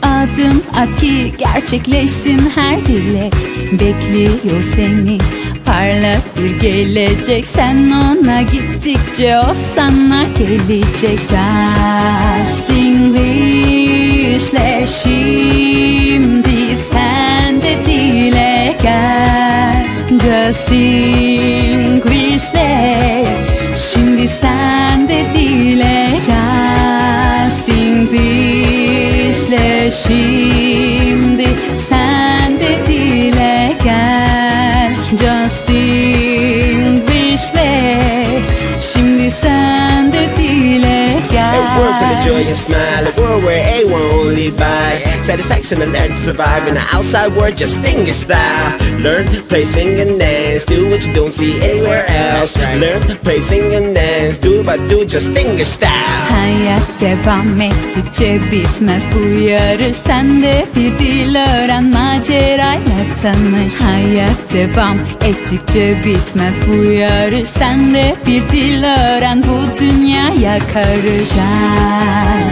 Adım at ki gerçekleşsin her dilek. Bekliyor seni parlak bir gelecek, sen ona gittikçe o sana gelecek. Justenglish'le şimdi sen de dile gel. Justenglish'le şimdi sen de dile gel. Justenglish'le şimdi sen de dile gel. Justenglish'le şimdi sen de dile gel. A world with a joy and smile, a world where everyone only by satisfaction and learn to survive in the outside world. Justenglish style. Learn, play, sing and dance. Do what you don't see anywhere else. Learn, play, sing and dance. Do what do Justenglish style. Hayat devam ettikçe bitmez bu yarış. Sen de bir dil öğren, macerayla tanış. Hayat devam ettikçe bitmez bu yarış. Sen de bir dil öğren, bu dünyaya karış.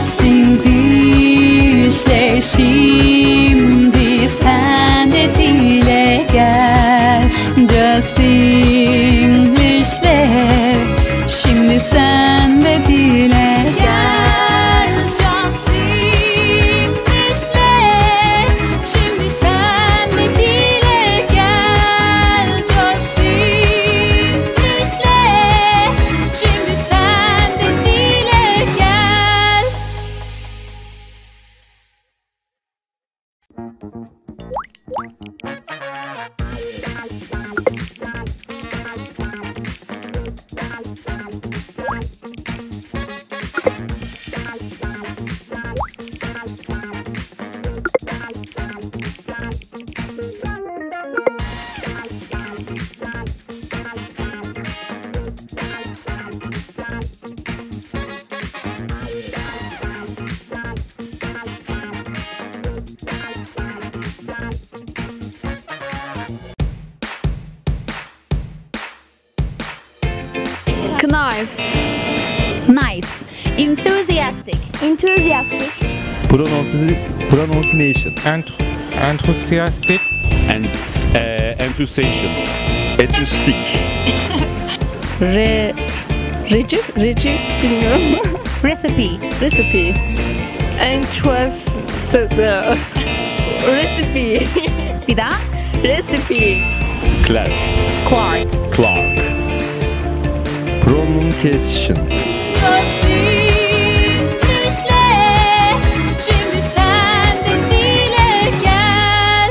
Justenglish'le şimdi sen de dile gel. Justenglish'le şimdi sen de dile gel. Justenglish'le şimdi sen de dile gel. Justenglish'le şimdi sen de dile gel. Knife. Knife. Enthusiastic. Enthusiastic. Pronunciation. Enthusiastic. And enthusiasm. Enthusiastic. Reci bilmiyorum. Recipe. Recipe. Recipe. Bir daha. Recipe. Clark. Clark. Pronunciation. Şimdi sen de dile gel.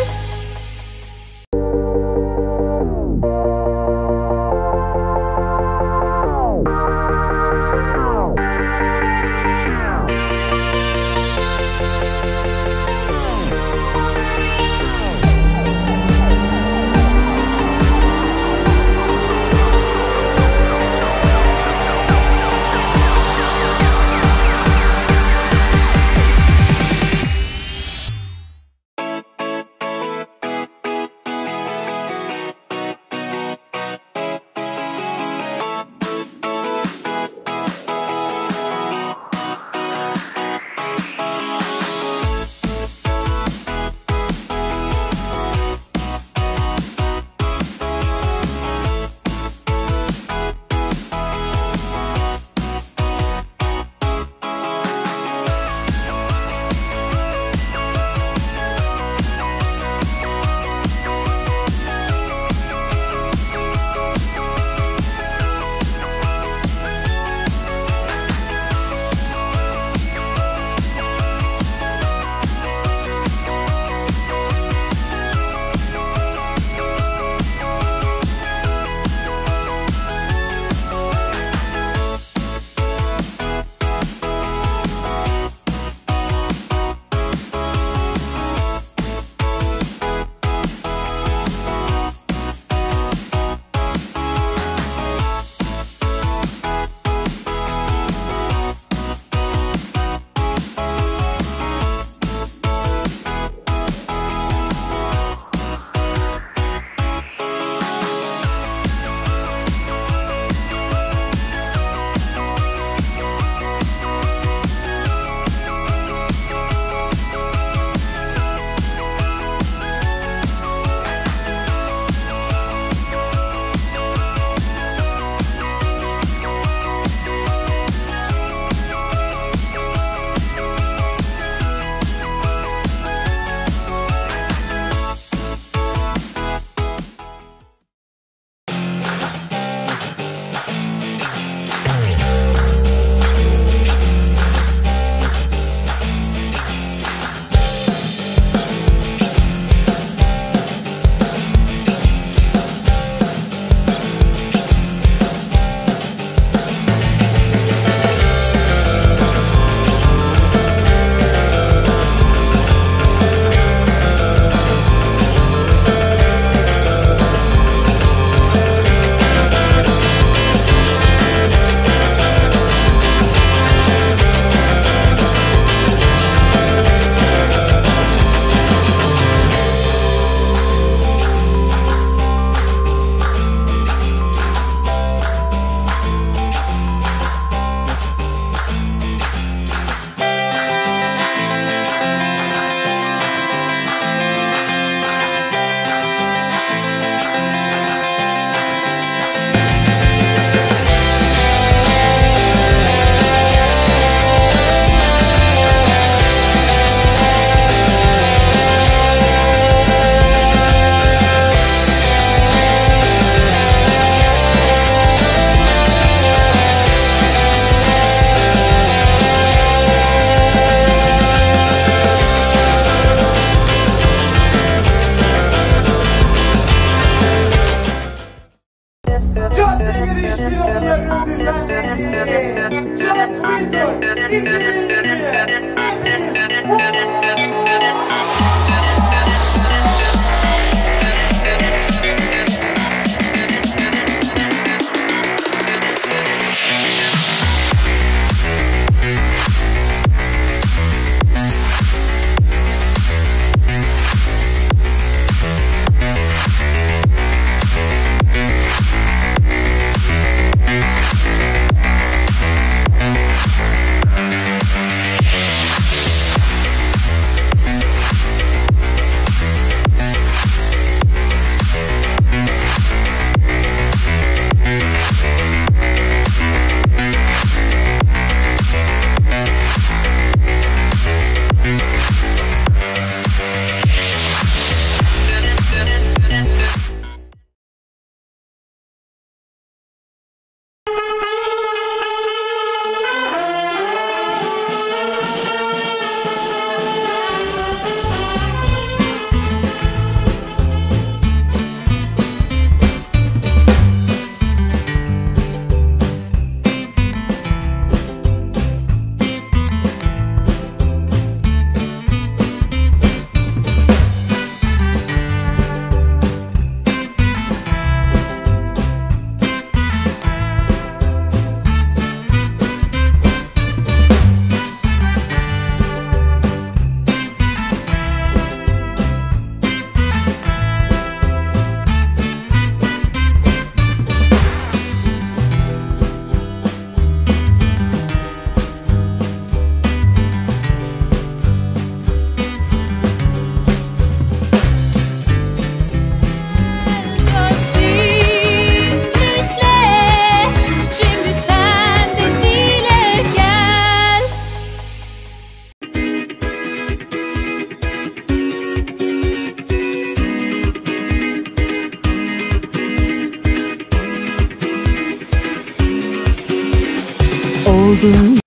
olduğun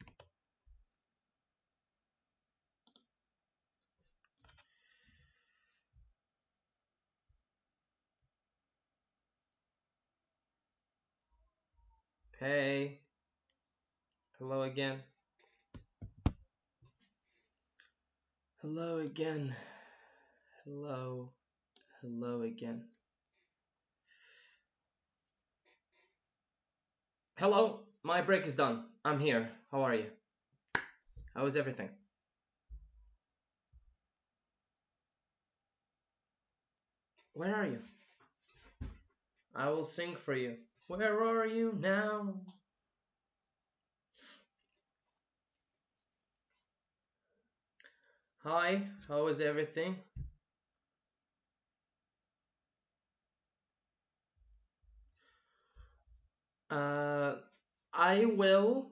Hey, hello again. Hello again. Hello, hello again. Hello, my break is done. I'm here. How are you? How is everything? Where are you? I will sing for you. Where are you now? Hi, how is everything? I will,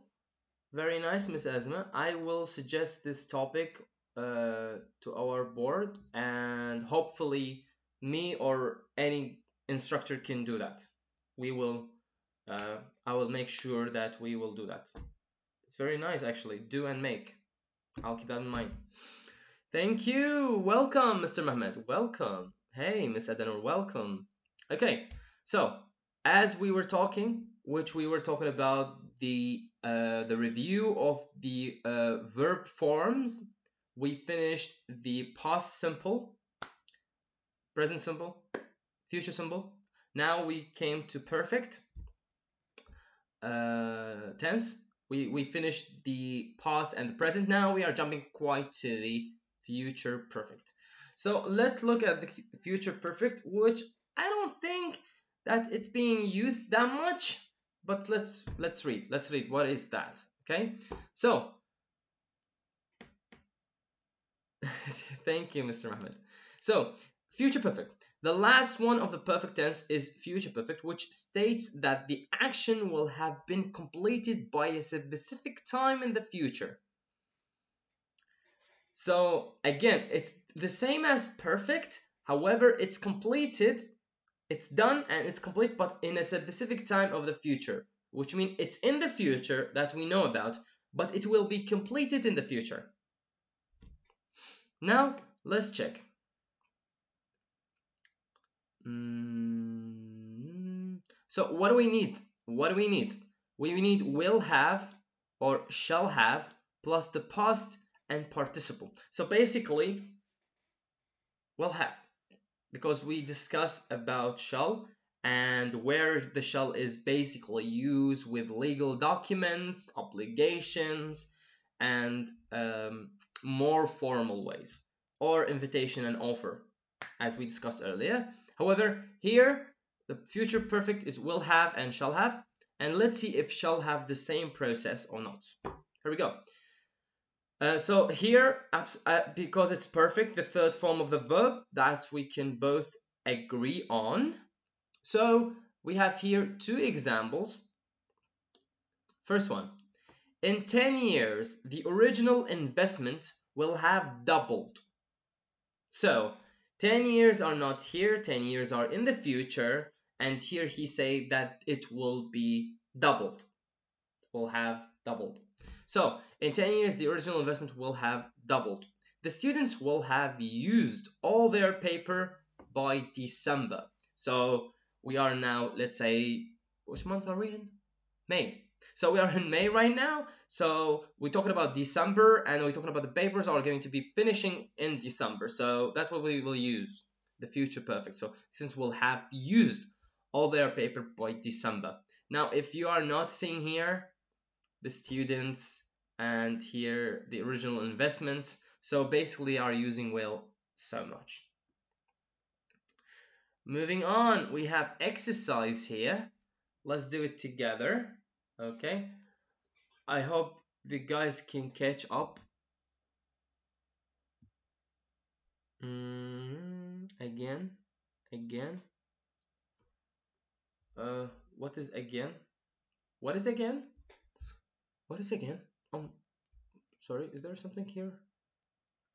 very nice, Miss Esma. I will suggest this topic to our board, and hopefully me or any instructor can do that. We will, I will make sure that we will do that. It's very nice, actually. Do and make. I'll keep that in mind. Thank you. Welcome, Mr. Mehmet. Welcome. Hey, Miss Adenor. Welcome. Okay, so as we were talking, we were talking about the review of the verb forms. We finished the past simple, present simple, future simple. Now we came to perfect tense. We finished the past and the present. Now we are jumping quite to the future perfect. So let's look at the future perfect, which I don't think that it's being used that much, but let's read. Let's read what is that. Okay, so thank you, Mr. Ahmed. So future perfect. The last one of the perfect tense is future perfect, which states that the action will have been completed by a specific time in the future. So again, it's the same as perfect. However, it's completed, it's done and it's complete, but in a specific time of the future, which means it's in the future that we know about, but it will be completed in the future. Now, let's check. So what do we need? What do we need? We need will have or shall have plus the past and participle. So basically, will have, because we discussed about shall and where the shall is basically used with legal documents, obligations, and more formal ways, or invitation and offer, as we discussed earlier. However, here the future perfect is will have and shall have, and let's see if shall have the same process or not. Here we go. So here, because it's perfect, the third form of the verb that we can both agree on. So we have here two examples. First one, in 10 years, the original investment will have doubled. So 10 years are not here, 10 years are in the future, and here he say that it will be doubled, will have doubled. So in 10 years, the original investment will have doubled. The students will have used all their paper by December. So we are now, let's say, which month are we in? May. So we are in May right now. So we're talking about December, and we're talking about the papers are going to be finishing in December. So that's what we will use, the future perfect. So students will have used all their paper by December. Now, if you are not seeing here the students and here the original investments, so basically are using will so much. Moving on, we have exercise here. Let's do it together. Okay, I hope the guys can catch up. Again. What is again? What is again? What is again? Sorry, is there something here?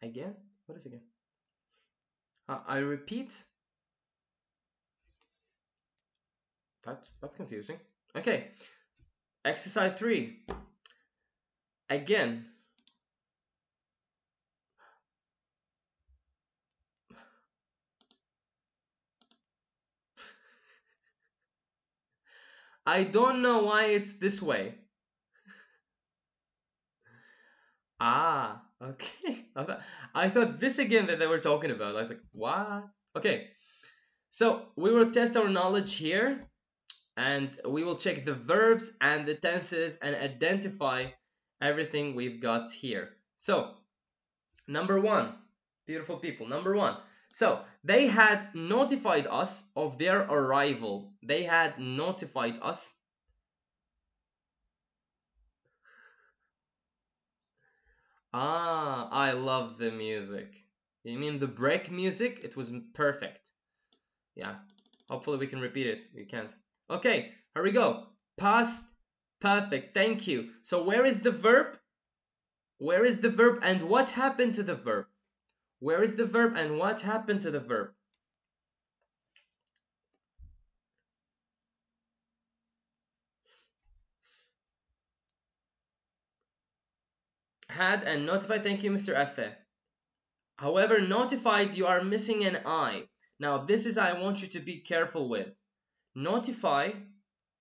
Again? What is again? I repeat. That's confusing. Okay. Exercise 3. Again. I don't know why it's this way. Ah, okay. I thought this again that they were talking about. I was like, what? Okay. So we will test our knowledge here, and we will check the verbs and the tenses and identify everything we've got here. So, number one, beautiful people, number one. So, they had notified us of their arrival. They had notified us. Ah, I love the music. You mean the break music? It was perfect. Yeah, hopefully we can repeat it. We can't. Okay, here we go. Past perfect, thank you. So where is the verb? Where is the verb and what happened to the verb? Where is the verb and what happened to the verb? Had and notified, thank you, Mr. Efe. However, notified, you are missing an I. Now, this is I want you to be careful with. Notify,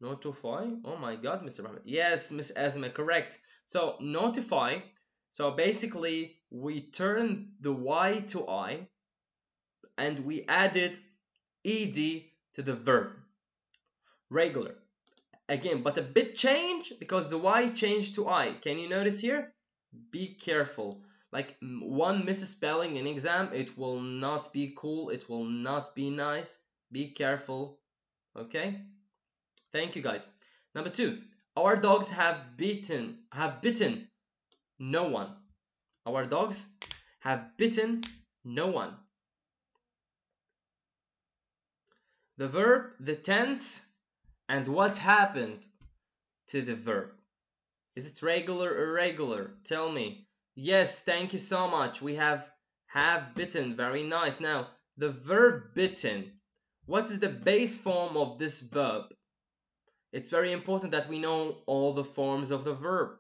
oh my god, Mr. Mohammed. Yes, Miss Esme, correct. So, notify, so basically, we turn the Y to I, and we added ed to the verb. Regular. Again, but a bit change, because the Y changed to I. Can you notice here? Be careful. Like one misspelling in exam, it will not be cool, it will not be nice. Be careful, okay? Thank you, guys. Number two, our dogs have bitten no one. Our dogs have bitten no one. The verb, the tense, and what happened to the verb. Is it regular or irregular? Tell me. Yes, thank you so much. We have bitten. Very nice. Now, the verb bitten. What is the base form of this verb? It's very important that we know all the forms of the verb.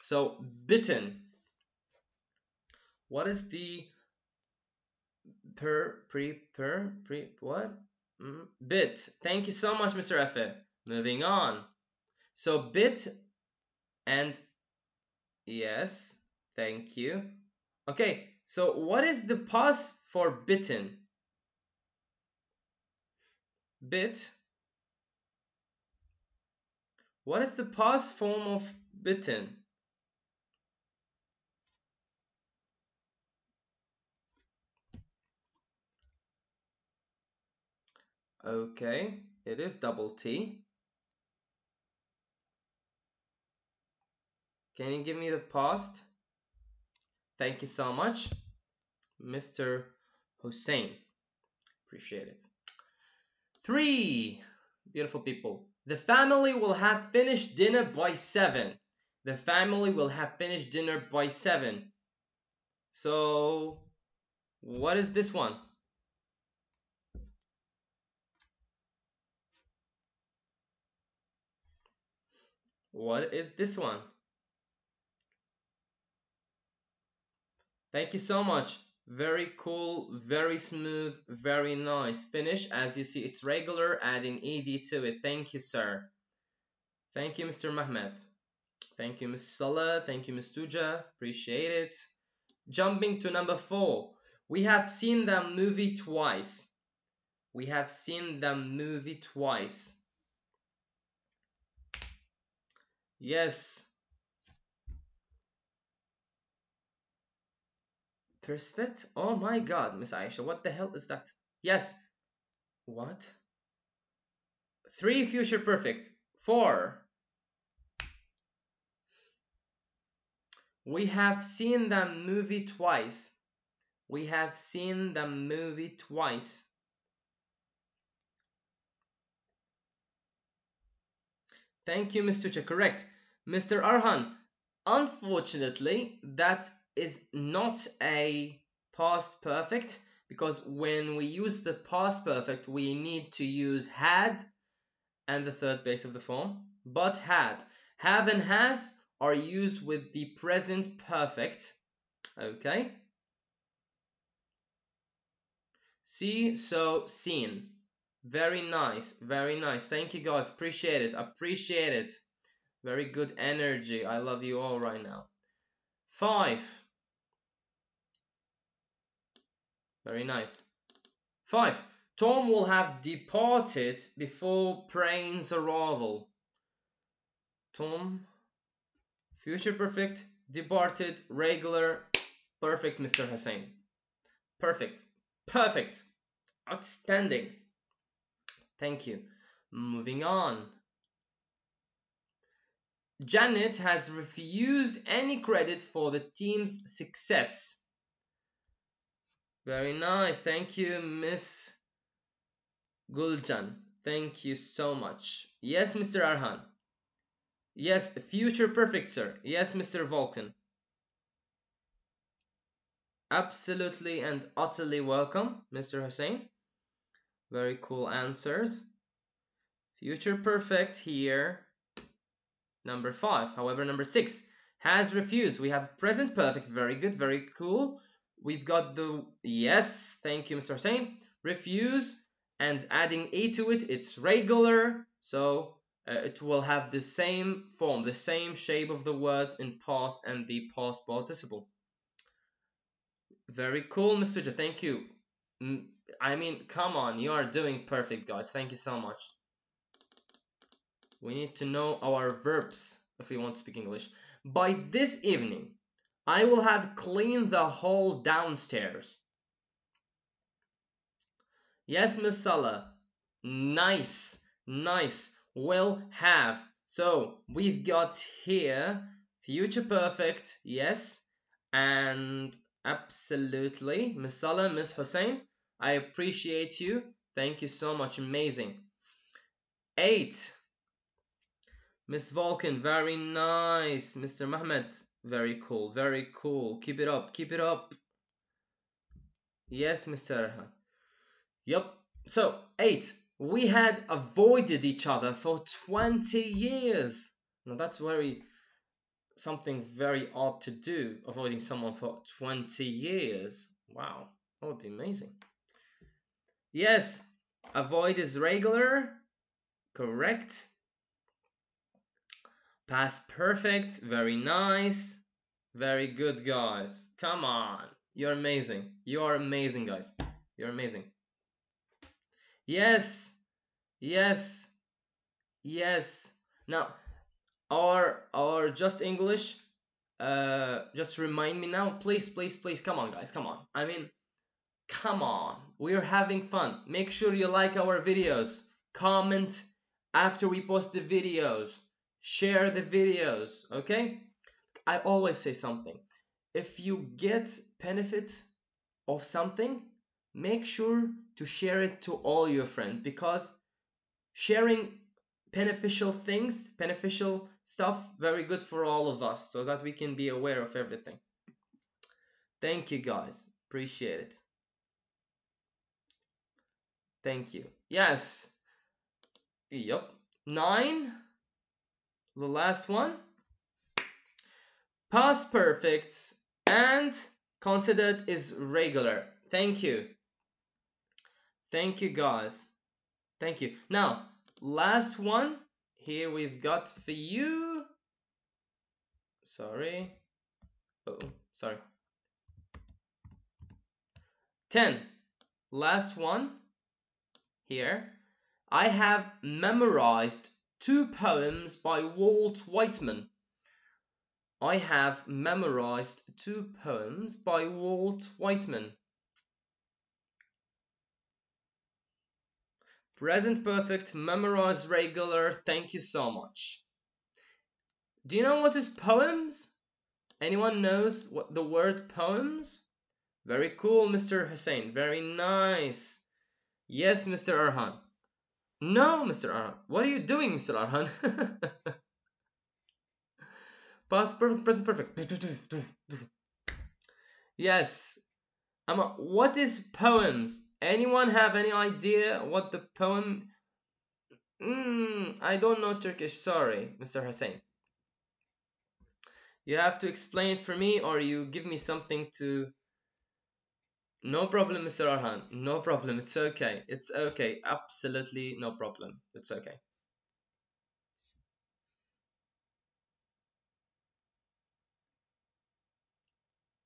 So, bitten. What is the what? Bit. Thank you so much, Mr. Efe. Moving on. So, bit and yes, thank you. Okay, so what is the past for bitten? Bit. What is the past form of bitten? Okay, it is double T. Can you give me the past? Thank you so much, Mr. Hussein. Appreciate it. 3, beautiful people. The family will have finished dinner by 7. The family will have finished dinner by 7. So, what is this one? What is this one? Thank you so much. Very cool, very smooth, very nice. Finish, as you see, it's regular, adding ed to it. Thank you, sir. Thank you, Mr. Mehmet. Thank you, Ms. Salah. Thank you, Ms. Tuja. Appreciate it. Jumping to number 4. We have seen the movie twice. We have seen the movie twice. Yes. Perfect. Oh my god, Miss Aisha, what the hell is that? Yes. What? 3 future perfect. 4. We have seen the movie twice. We have seen the movie twice. Thank you, Mr. Tucha. Correct. Mr. Arhan, unfortunately, that is not a past perfect, because when we use the past perfect, we need to use had and the third base of the form. But had. Have and has are used with the present perfect. Okay. See, so, seen. Very nice, very nice. Thank you guys, appreciate it, appreciate it. Very good energy. I love you all right now. 5. Very nice. 5. Tom will have departed before Prain's arrival. Tom, future perfect, departed, regular, perfect, Mr. Hussein. Perfect. Perfect. Outstanding. Thank you. Moving on. Janet has refused any credit for the team's success. Very nice. Thank you, Miss Gulcan. Thank you so much. Yes, Mr. Arhan. Yes, future perfect, sir. Yes, Mr. Vulcan. Absolutely and utterly welcome, Mr. Hussein. Very cool answers. Future perfect here. Number 5. However, number 6 has refused. We have present perfect. Very good, very cool. We've got the yes. Thank you, Mr. Hussein. Refuse and adding a to it. It's regular, so it will have the same form, the same shape of the word in past and the past participle. Very cool, Mr. J. Thank you. I mean, come on, you are doing perfect, guys. Thank you so much. We need to know our verbs if we want to speak English. By this evening, I will have cleaned the whole downstairs. Yes, Miss Salah. Nice, nice. Will have. So we've got here future perfect, yes, and absolutely, Miss Salah, Miss Hussein. I appreciate you. Thank you so much. Amazing. 8. Miss Vulcan, very nice. Mr. Mohammed, very cool, very cool. Keep it up, keep it up. Yes, Mr. Arhan. Yup. So, 8. We had avoided each other for 20 years. Now that's something very odd to do, avoiding someone for 20 years. Wow, that would be amazing. Yes, avoid is regular, correct. Past perfect, very nice. Very good, guys. Come on, you're amazing. You are amazing, guys. You're amazing. Yes, yes, yes. Now, our Just English, just remind me now, please, please, please. Come on, guys, come on. I mean, come on. We're having fun. Make sure you like our videos. Comment after we post the videos. Share the videos, okay? I always say something. If you get benefit of something, make sure to share it to all your friends, because sharing beneficial things, beneficial stuff, very good for all of us, so that we can be aware of everything. Thank you, guys. Appreciate it. Thank you. Yes. Yup. 9. The last one. Past perfect and considered is regular. Thank you. Thank you, guys. Thank you. Now, last one. Here we've got for you. Sorry. Oh, sorry. 10. Last one. Here. I have memorized 2 poems by Walt Whitman. I have memorized 2 poems by Walt Whitman. Present perfect, memorize regular. Thank you so much. Do you know what is poems? Anyone knows what the word poems? Very cool, Mr. Hussein. Very nice. Yes, Mr. Arhan. No, Mr. Arhan. What are you doing, Mr. Arhan? Past perfect, present perfect. Yes. What is poems? Anyone have any idea what the poem? I don't know Turkish. Sorry, Mr. Hussein. You have to explain it for me, or you give me something to... No problem, Mr. Arhan. No problem. It's okay. It's okay. Absolutely no problem. It's okay.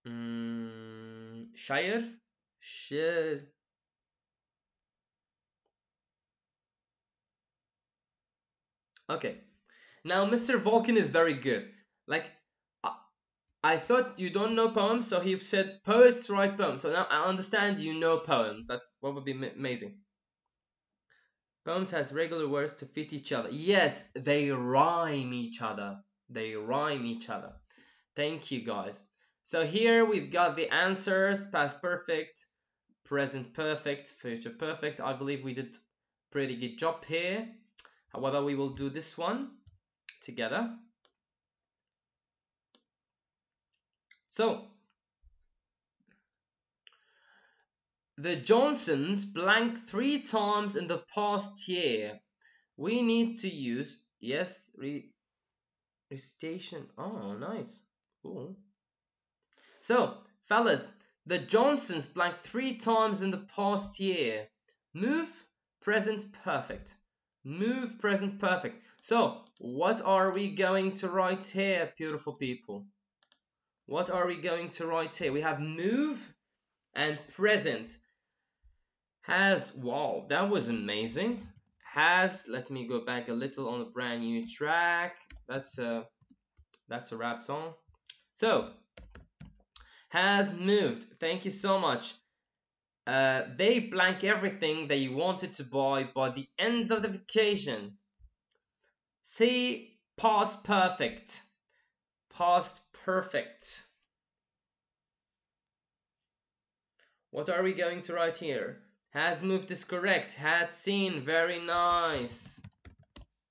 Şair? Şiir. Okay. Now, Mr. Vulcan is very good. Like, I thought you don't know poems, so he said poets write poems. So now I understand you know poems. That's what would be amazing. Poems has regular words to fit each other. Yes, they rhyme each other. They rhyme each other. Thank you, guys. So here we've got the answers: past perfect, present perfect, future perfect. I believe we did pretty good job here. However, we will do this one together. So, the Johnsons blanked 3 times in the past year. We need to use, yes, recitation. Oh, nice. Cool. So, fellas, the Johnsons blanked 3 times in the past year. Move, present perfect. Move, present perfect. So, what are we going to write here, beautiful people? What are we going to write here? We have move and present. Has, wow, that was amazing. Has, let me go back a little on a brand new track. That's a rap song. So, has moved. Thank you so much. They blank everything they wanted to buy by the end of the vacation. See, past perfect. Past perfect. What are we going to write here? Has moved is correct. Had seen, very nice.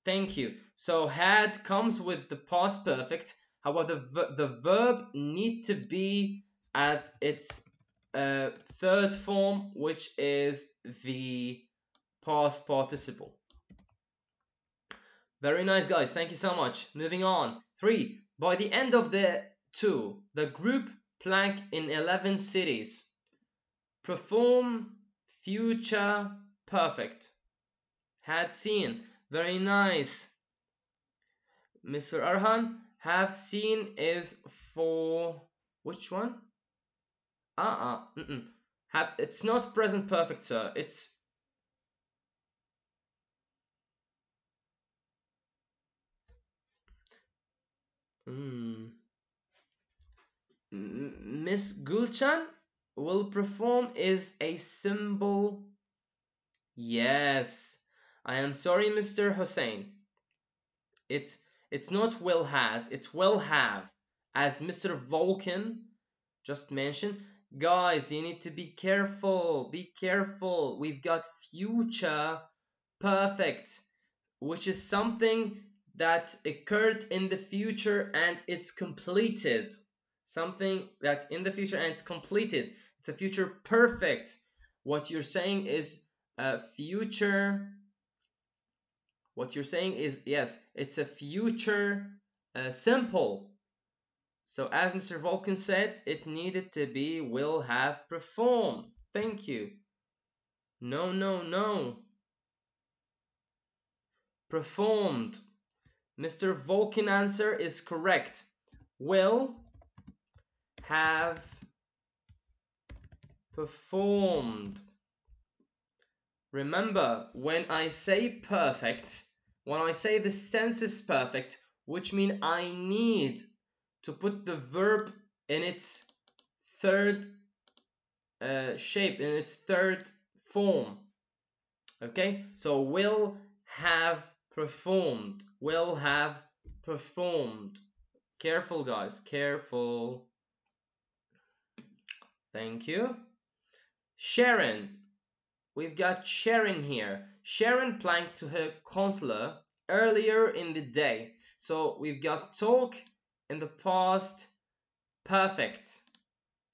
Thank you. So had comes with the past perfect. However, the verb need to be at its third form, which is the past participle. Very nice, guys. Thank you so much. Moving on. 3. By the end of the 2, the group plank in 11 cities. Perform, future perfect. Had seen. Very nice. Mr. Arhan, have seen is for which one? Have, it's not present perfect, sir. It's Miss Gulchan will perform is a symbol. Yes. I am sorry, Mr. Hussein. It's not will has, it's will have. As Mr. Vulcan just mentioned. Guys, you need to be careful. Be careful. We've got future perfect, which is something that occurred in the future and it's completed. Something that's in the future and it's completed. It's a future perfect. What you're saying is future. What you're saying is, yes, it's a future simple. So as Mr. Vulcan said, it needed to be will have performed. Thank you. No, no, no. Performed. Mr. Vulcan answer is correct. Will have performed. Remember, when I say perfect, when I say the tense is perfect, which means I need to put the verb in its third shape, in its third form. Okay, so will have performed. Will have performed. Careful, guys, careful. Thank you. Sharon. We've got Sharon here. Sharon planked to her counselor earlier in the day. So we've got talk in the past perfect.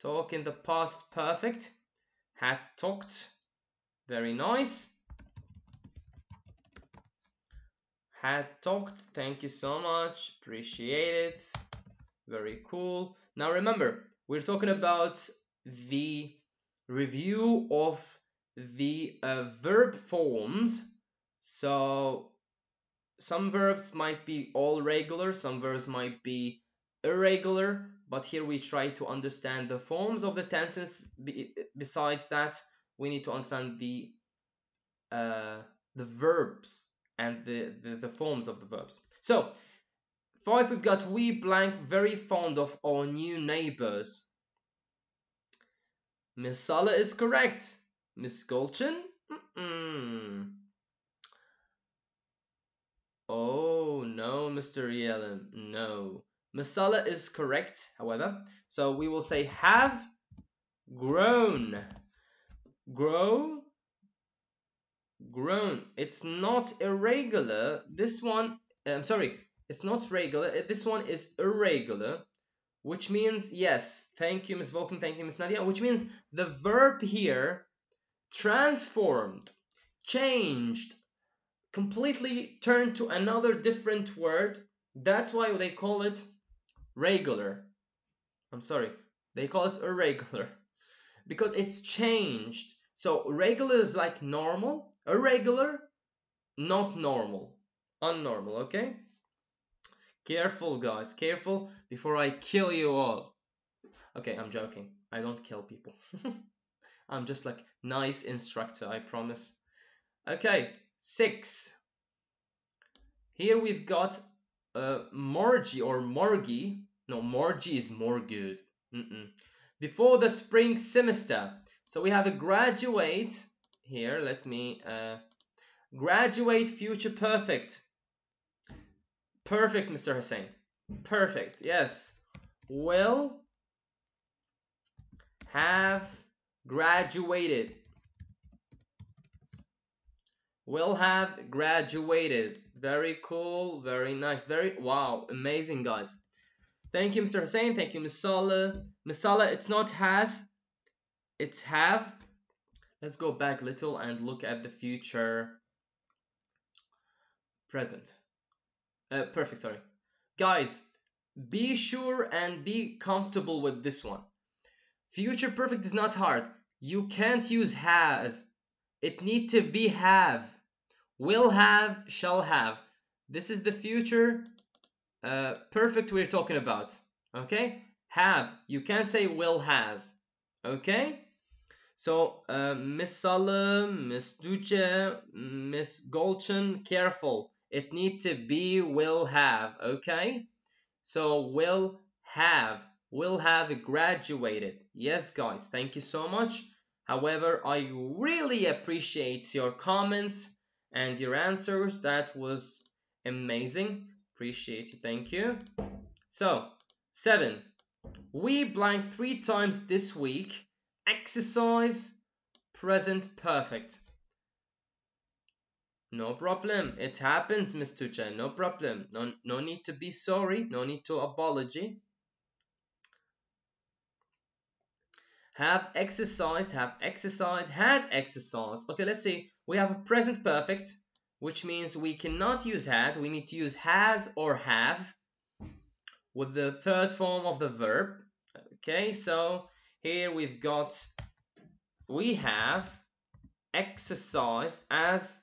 Talk in the past perfect. Had talked. Very nice. Had talked. Thank you so much. Appreciate it. Very cool. Now remember, we're talking about the review of the verb forms. So some verbs might be all regular, some verbs might be irregular, but here we try to understand the forms of the tenses. Besides that, we need to understand the verbs and the forms of the verbs. So 5, we've got we blank very fond of our new neighbors. Miss Sala is correct. Miss Golchin? Oh no, Mr. Yellen, no. Miss Sala is correct, however. So we will say have grown. Grow, grown. It's not irregular. This one, I'm sorry, it's not regular. This one is irregular, which means, yes, thank you, Miss Vulcan, thank you, Miss Nadia, which means the verb here transformed, changed, completely turned to another different word. That's why they call it regular. I'm sorry, they call it irregular because it's changed. So regular is like normal, irregular, not normal, unnormal, okay? Careful, guys, careful before I kill you all. Okay, I'm joking. I don't kill people. I'm just like nice instructor, I promise. Okay, 6. Here we've got Margie or Margie. No, Margie is more good. Before the spring semester. So we have a graduate. Here, let me graduate future perfect. Perfect, Mr. Hussein. Perfect, yes. Will have graduated. Will have graduated. Very cool, very nice, very, wow, amazing, guys. Thank you, Mr. Hussein. Thank you, Miss Sala. Miss Sala, it's not has, it's have. Let's go back a little and look at the future present. Perfect, sorry. Guys, be sure and be comfortable with this one. Future perfect is not hard. You can't use has. It needs to be have. Will have, shall have. This is the future perfect we're talking about. Okay? Have. You can't say will has. Okay? So, Miss Sala, Miss Duce, Miss Golchin, careful. It needs to be will have. Okay? So, will have graduated. Yes, guys. Thank you so much. However, I really appreciate your comments and your answers. That was amazing. Appreciate you. Thank you. So, 7. We blank 3 times this week. Exercise present perfect. No problem. It happens, Miss Tucha. No problem. No need to be sorry. No need to apology. Have exercised, had exercised. Okay, let's see. We have a present perfect, which means we cannot use had. We need to use has or have with the third form of the verb. Okay, so here we've got, we have exercised as,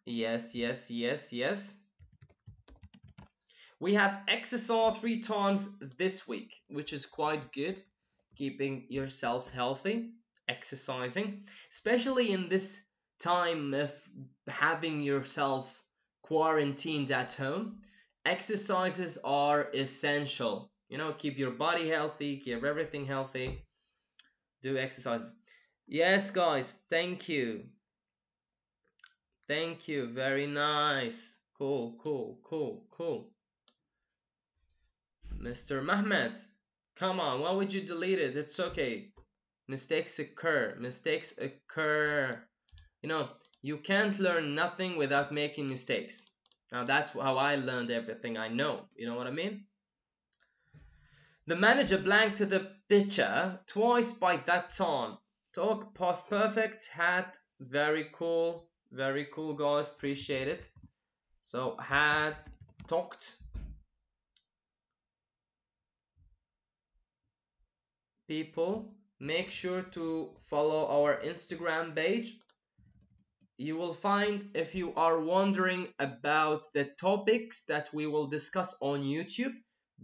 yes. We have exercised 3 times this week, which is quite good. Keeping yourself healthy, exercising, especially in this time of having yourself quarantined at home. Exercises are essential. You know, keep your body healthy, keep everything healthy. Do exercises. Yes, guys, thank you. Thank you, very nice. Cool. Mr. Mehmet. Come on, why would you delete it? It's okay. Mistakes occur. You know, you can't learn nothing without making mistakes. Now, that's how I learned everything I know. You know what I mean? The manager blanked to the pitcher twice by that time. Talk past perfect. Had. Very cool. Very cool, guys. Appreciate it. So, had talked people, make sure to follow our Instagram page. You will find, if you are wondering about the topics that we will discuss on YouTube,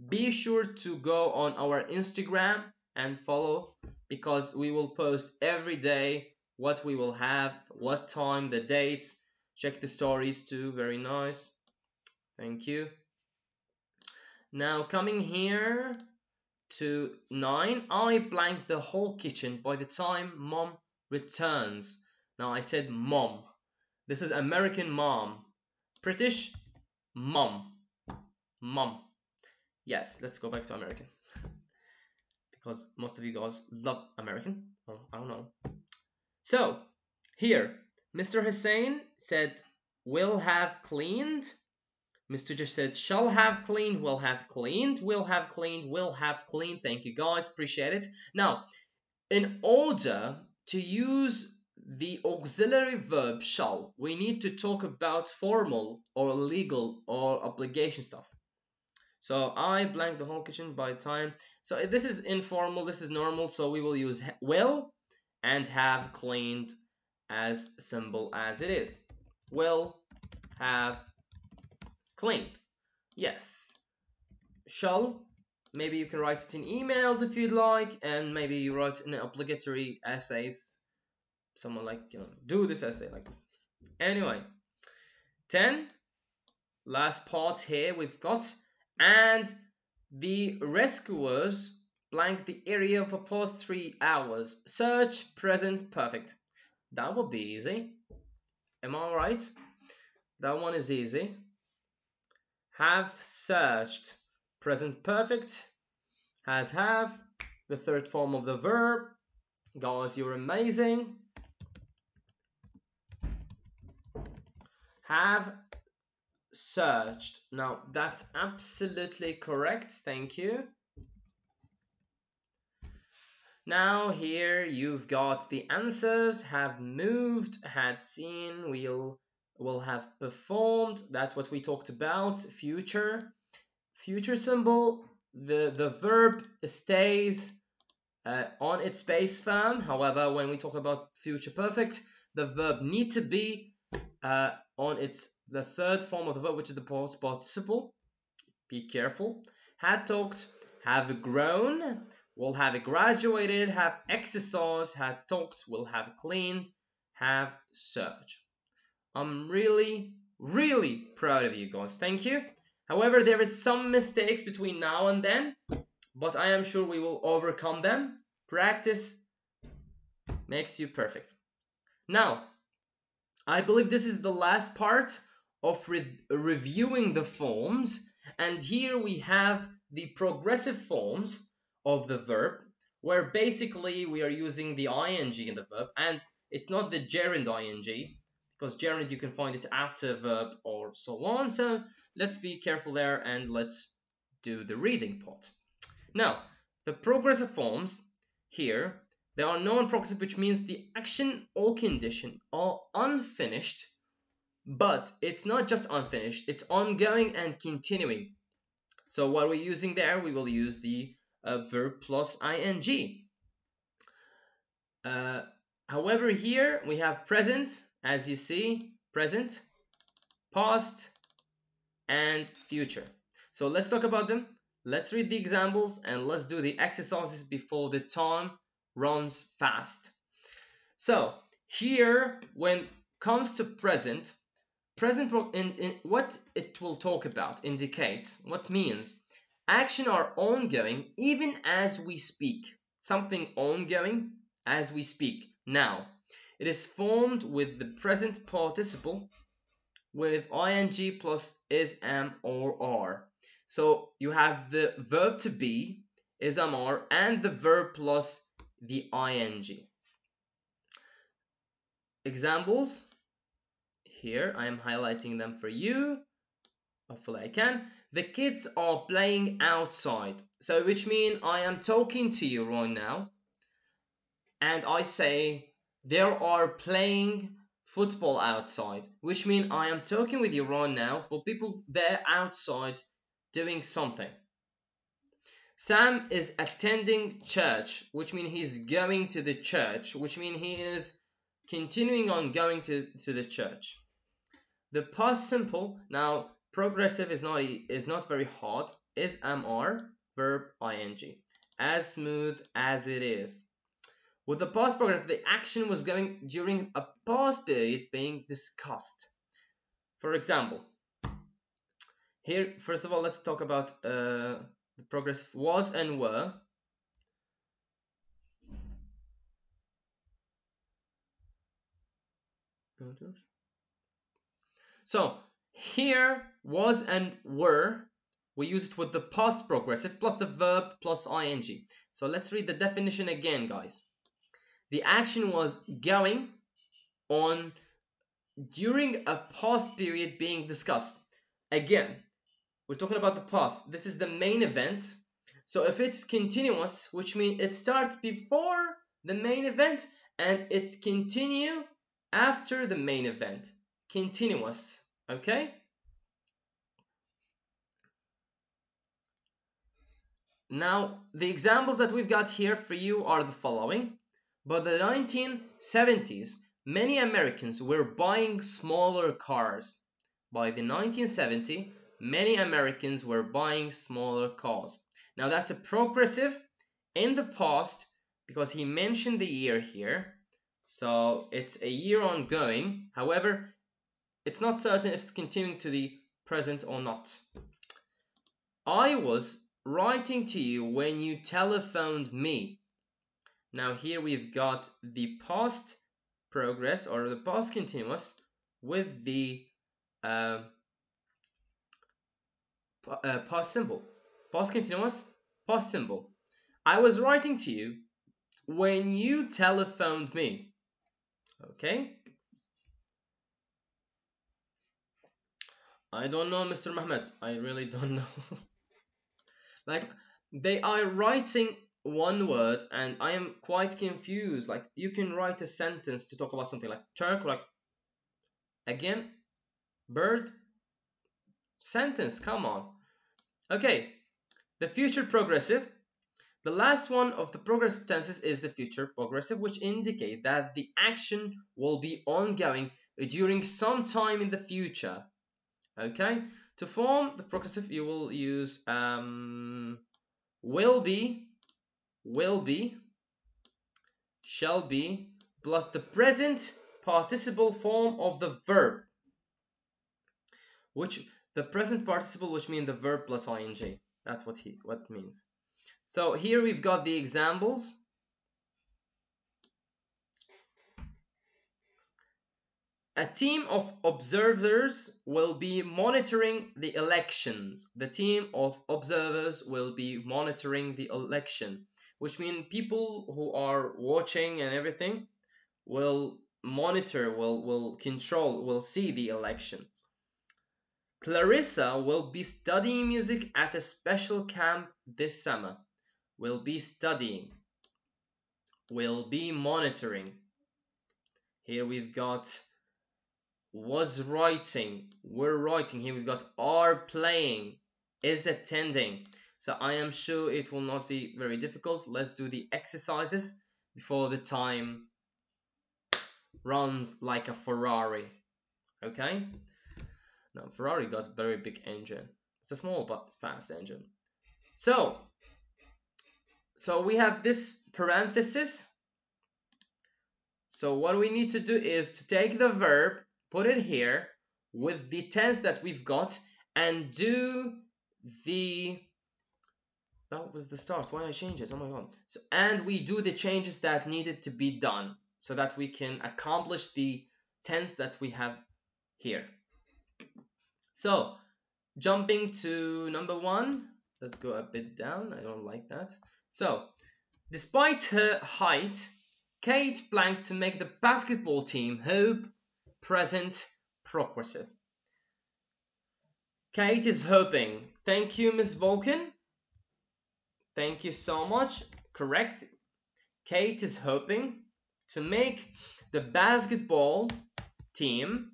be sure to go on our Instagram and follow, because we will post every day what we will have, what time, the dates. Check the stories too, very nice. Thank you. Now coming here to 9, I blank the whole kitchen by the time mom returns. Now I said mom. This is American mom. British mom. Mom. Yes, let's go back to American. Because most of you guys love American. Oh, I don't know. So, here, Mr. Hussein said, will have cleaned. Mr. Josh said, shall have cleaned, will have cleaned, will have cleaned, will have cleaned. Thank you guys, appreciate it. Now, in order to use the auxiliary verb shall, we need to talk about formal or legal or obligation stuff. So I blank the whole kitchen by time. So this is informal, this is normal, so we will use will and have cleaned as simple as it is. Will have cleaned. Yes. Shall, maybe you can write it in emails if you'd like, and maybe you write in obligatory essays. Someone like, do this essay like this. Anyway, 10, last part here we've got, and the rescuers blank the area for past 3 hours. Search, present, perfect. That would be easy. Am I right? That one is easy. Have searched, present perfect. Has have, the third form of the verb. Guys, you're amazing. Have searched. Now, that's absolutely correct. Thank you. Now, here you've got the answers. Have moved, had seen, will have performed. That's what we talked about. Future. Future symbol. The verb stays on its base form. However, when we talk about future perfect, the verb need to be on the third form of the verb, which is the past participle. Be careful. Had talked, have grown, will have graduated, have exercised, had talked, will have cleaned, have searched. I'm really, really proud of you guys. Thank you. However, there is some mistakes between now and then, but I am sure we will overcome them. Practice makes you perfect. Now, I believe this is the last part of reviewing the forms, and here we have the progressive forms of the verb, where basically we are using the ing in the verb, and it's not the gerund ing, because gerund you can find it after verb or so on. So let's be careful there and let's do the reading part. Now, the progressive forms here, they are non-progressive, which means the action or condition are unfinished, but it's not just unfinished, it's ongoing and continuing. So what we're using there, we will use the verb plus ing. However, here we have present, as you see, present, past, and future. So let's talk about them. Let's read the examples and let's do the exercises before the time runs fast. So here, when it comes to present in what it will talk about indicates what means action are ongoing even as we speak. Something ongoing as we speak. Now, it is formed with the present participle with ing plus is, am, or are. So you have the verb to be, is, am, are, and the verb plus the ing. Examples. Here I am highlighting them for you. Hopefully I can. The kids are playing outside. So which means I am talking to you right now. And I say they are playing football outside. Which means I am talking with you right now, but people they're outside doing something. Sam is attending church, which means he's going to the church, which means he is continuing on going to the church. The past simple, now progressive is not very hard, is MR, verb ing. As smooth as it is. With the past progressive, the action was going during a past period being discussed. For example, here, first of all, let's talk about the progressive was and were. So here, was and were, we use it with the past progressive plus the verb plus ing. So let's read the definition again, guys. The action was going on during a past period being discussed. Again, we're talking about the past. This is the main event. So if it's continuous, which means it starts before the main event and it's continue after the main event. Continuous, okay? Now, the examples that we've got here for you are the following. By the 1970s, many Americans were buying smaller cars. By the 1970s, many Americans were buying smaller cars. Now, that's a progressive in the past because he mentioned the year here. So, it's a year ongoing. However, it's not certain if it's continuing to the present or not. I was writing to you when you telephoned me. Now here we've got the past progress or the past continuous with the past simple. Past continuous, past simple. I was writing to you when you telephoned me. Okay? I don't know, Mr. Mohammed. I really don't know. Like, they are writing one word and I am quite confused. Like, you can write a sentence to talk about something like Turk, like, again, bird, sentence, come on. Okay, the future progressive. The last one of the progressive tenses is the future progressive, which indicate that the action will be ongoing during some time in the future. Okay, to form the progressive, you will use will be, shall be, plus the present participle form of the verb, which the present participle, which means the verb plus ing. That's what it means. So here we've got the examples. A team of observers will be monitoring the elections. The team of observers will be monitoring the election, which means people who are watching and everything will monitor, will control, will see the elections. Clarissa will be studying music at a special camp this summer. Will be studying. Will be monitoring. Here we've got was writing, were writing. Here we've got are playing, is attending. So I am sure it will not be very difficult. Let's do the exercises before the time runs like a Ferrari. Okay? Now Ferrari got a very big engine. It's a small but fast engine. So we have this parenthesis. So what we need to do is to take the verb, put it here with the tense that we've got and do the, that was the start, why did I change it? Oh my god. So, and we do the changes that needed to be done so that we can accomplish the tense that we have here. So jumping to number 1, let's go a bit down, I don't like that. So despite her height, Kate planned to make the basketball team. Hope, present progressive. Kate is hoping. Thank you, Miss Vulcan. Thank you so much. Correct. Kate is hoping to make the basketball team.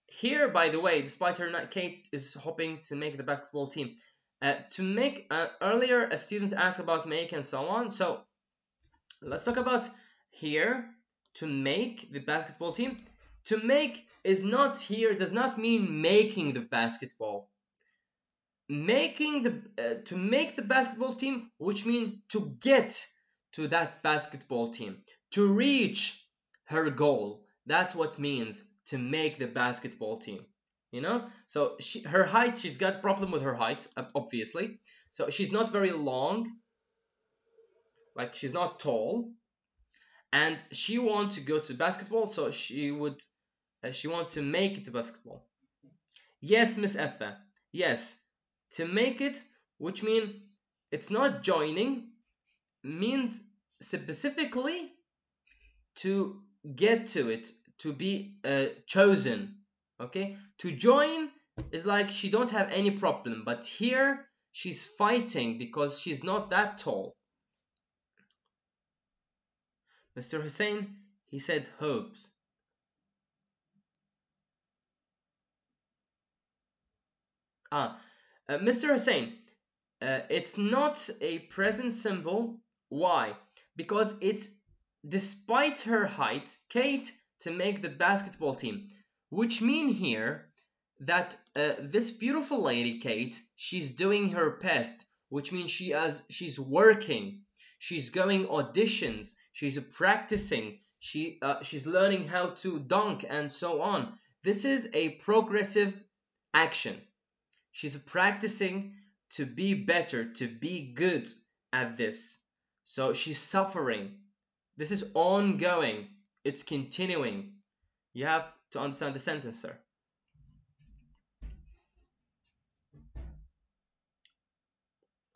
Here, by the way, despite her, Kate is hoping to make the basketball team. To make, earlier a student asked about make and so on. So let's talk about here, to make the basketball team. To make is not here, does not mean making the basketball. Making the to make the basketball team, which means to get to that basketball team, to reach her goal. That's what means to make the basketball team. You know, so her height, she's got problem with her height, obviously. So she's not very long, like she's not tall, and she wants to go to basketball. So she want to make it to basketball. Yes, Miss Effa. Yes, to make it, which means it's not joining, means specifically to get to it, to be chosen. Okay, to join is like she don't have any problem, but here she's fighting because she's not that tall. Mr. Hussein, he said hopes. Mr. Hussein, it's not a present symbol. Why? Because it's despite her height, Kate, to make the basketball team, which mean here that this beautiful lady, Kate, she's doing her best, which means she's working, she's going auditions, she's practicing, she's learning how to dunk and so on. This is a progressive action. She's practicing to be better, to be good at this. So she's suffering. This is ongoing. It's continuing. You have to understand the sentence, sir.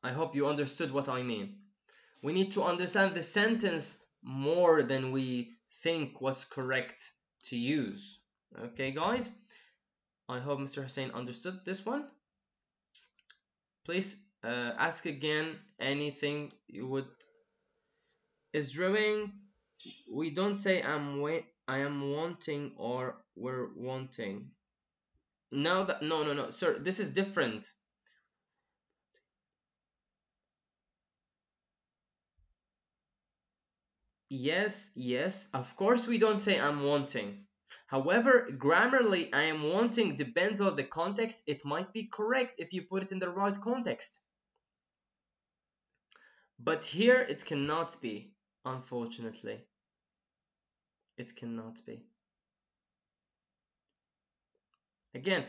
I hope you understood what I mean. We need to understand the sentence more than we think was correct to use. Okay, guys? I hope Mr. Hussein understood this one. Please ask again anything you would. Is drawing, we don't say I am wanting or we're wanting. No, no, sir, this is different. Yes, of course we don't say I'm wanting. However, grammarly, I am wanting depends on the context. It might be correct if you put it in the right context. But here it cannot be, unfortunately. It cannot be. Again,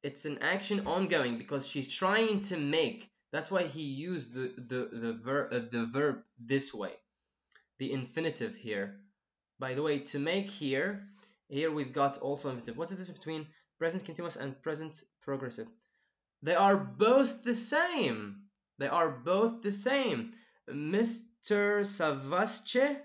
it's an action ongoing because she's trying to make. That's why he used the verb this way. The infinitive here. By the way, to make here we've got also infinitive. What's the difference between present continuous and present progressive? They are both the same. They are both the same. Mr. Savasche,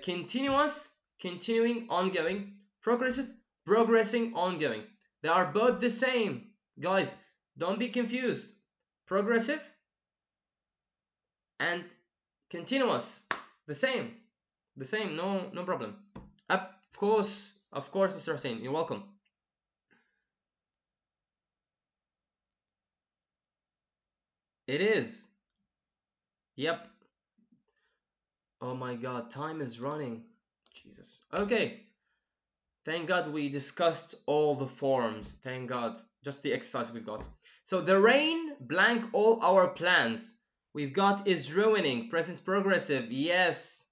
continuous, continuing, ongoing. Progressive, progressing, ongoing. They are both the same. Guys, don't be confused. Progressive and continuous. The same, no problem. Of course, Mr. Hussein, you're welcome. It is. Yep. Oh my god, time is running. Jesus. Okay. Thank God we discussed all the forms. Thank God. Just the exercise we've got. So the rain blank all our plans. We've got is ruining. Present progressive. Yes.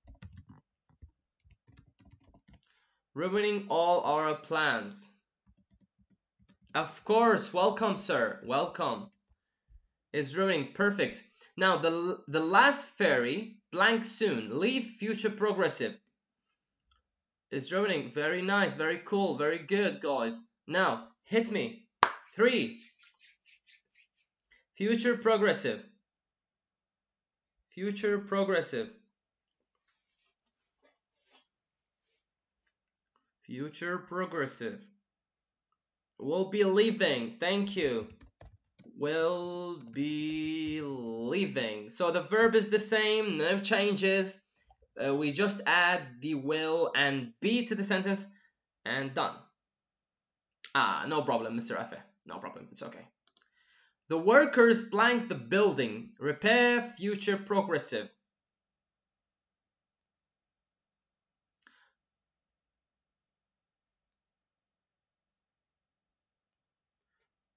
Ruining all our plans. Of course. Welcome, sir. Welcome. Is ruining. Perfect. Now the last fairy blank soon. Leave future progressive. Is ruining. Very nice. Very cool. Very good, guys. Now hit me. 3. Future progressive. Future progressive. Future progressive. Will be leaving. Thank you. Will be leaving. So the verb is the same. No changes. We just add the will and be to the sentence and done. No problem, Mr. Efe. No problem. It's okay. The workers blank the building. Repair future progressive.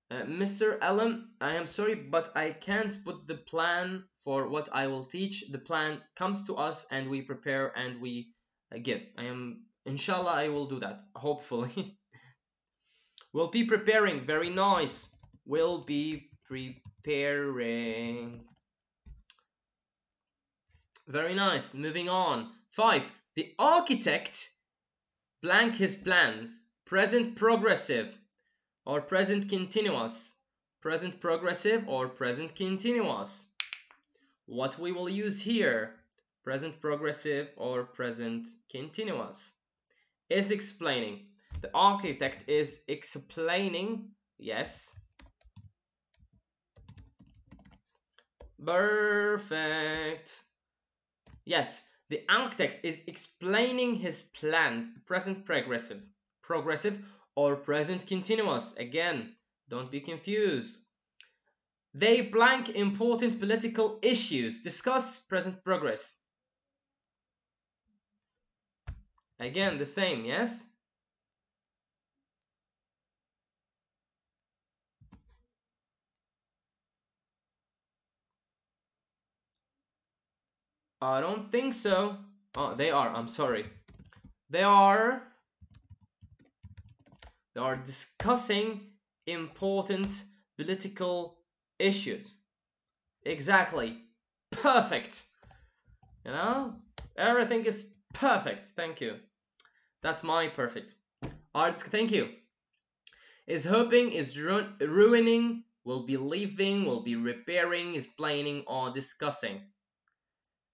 Mr. Allen, I am sorry, but I can't put the plan for what I will teach. The plan comes to us and we prepare and we give. Inshallah, I will do that, hopefully. We'll be preparing, very nice. We'll be preparing. Very nice, moving on. 5. The architect blank his plans. Present progressive or present continuous. Present progressive or present continuous. What we will use here, present progressive or present continuous, is explaining. The architect is explaining, yes. Perfect. Yes, the architect is explaining his plans. Present progressive. Progressive or present continuous. Again, don't be confused. They blank important political issues. Discuss present progress. Again, the same, yes? I don't think so. Oh, they are. I'm sorry. They are discussing important political issues. Exactly. Perfect. You know? Everything is perfect. Thank you. That's my perfect. Alright, thank you. Is hoping, is ruining, will be leaving, will be repairing, is planning, or discussing.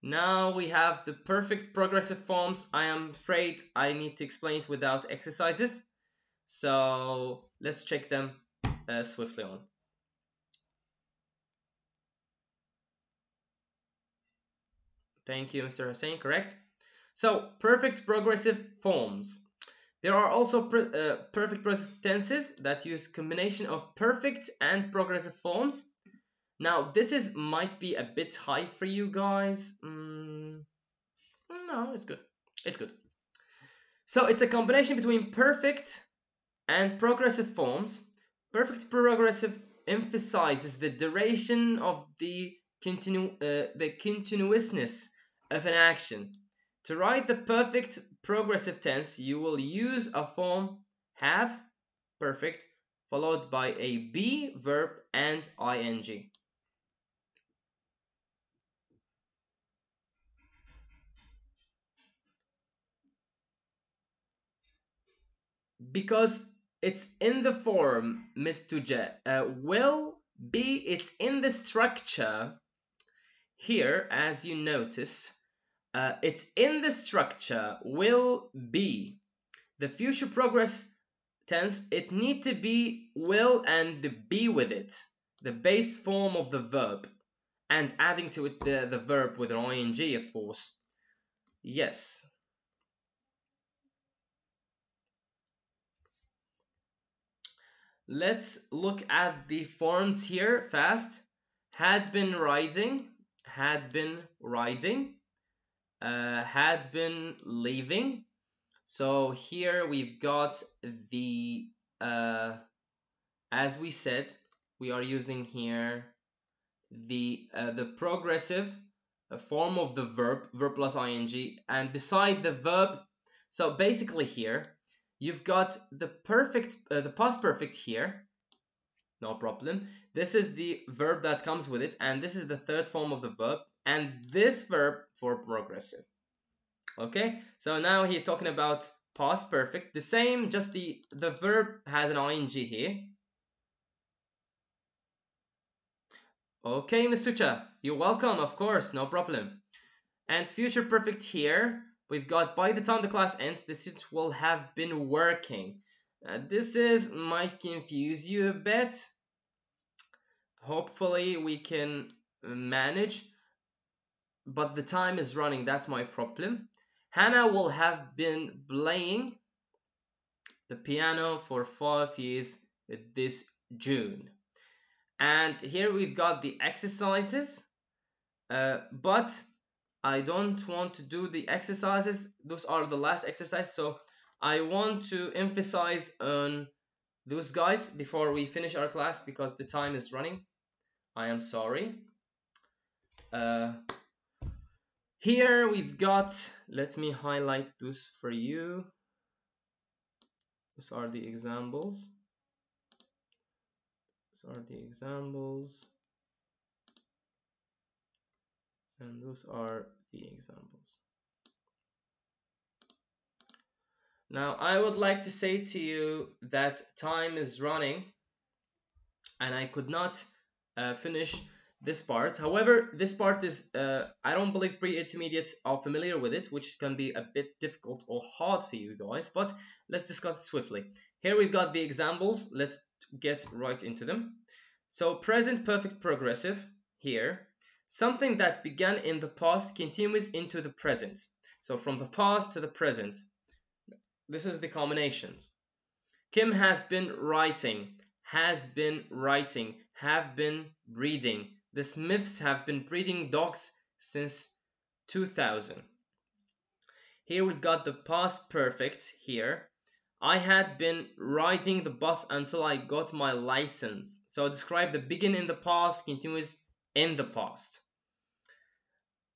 Now we have the perfect progressive forms. I am afraid I need to explain it without exercises. So let's check them swiftly on. Thank you, Mr. Hussein, correct? So, perfect progressive forms. There are also perfect progressive tenses that use combination of perfect and progressive forms. Now, this might be a bit high for you guys. No, it's good. It's good. So, it's a combination between perfect and progressive forms. Perfect progressive emphasizes the duration of the continuousness of an action. To write the perfect progressive tense, you will use a form have, perfect, followed by a be, verb, and ing. Because it's in the form, Miss Tuja, will be, it's in the structure. Here, as you notice, it's in the structure, will be. The future progress tense, it need to be will and be with it. The base form of the verb. And adding to it the verb with an ing, of course. Yes. Let's look at the forms here fast. Had been riding, had been riding, had been leaving. So here we've got the, as we said, we are using here the progressive form of the verb plus ing, and beside the verb, so basically here, you've got the perfect, the past perfect here, no problem. This is the verb that comes with it, and this is the third form of the verb, and this verb for progressive. Okay, so now he's talking about past perfect, the same, just the verb has an ing here. Okay, Ms. Tucha, you're welcome, of course, no problem. And future perfect here, we've got by the time the class ends, this will have been working. This might confuse you a bit. Hopefully we can manage, but the time is running, that's my problem. Hannah will have been playing the piano for 5 years this June. And here we've got the exercises, but I don't want to do the exercises. Those are the last exercise, so I want to emphasize on those guys before we finish our class because the time is running. I am sorry. Here we've got, let me highlight those for you. Those are the examples. Those are the examples. And those are the examples. Now, I would like to say to you that time is running and I could not finish this part. However, this part is, I don't believe pre-intermediates are familiar with it, which can be a bit difficult or hard for you guys, but let's discuss it swiftly. Here we've got the examples. Let's get right into them. So present perfect progressive here. Something that began in the past continues into the present. So from the past to the present. This is the combinations. Kim has been writing, have been breeding. The Smiths have been breeding dogs since 2000. Here we've got the past perfect here. I had been riding the bus until I got my license. So describe the begin in the past, continuous in the past.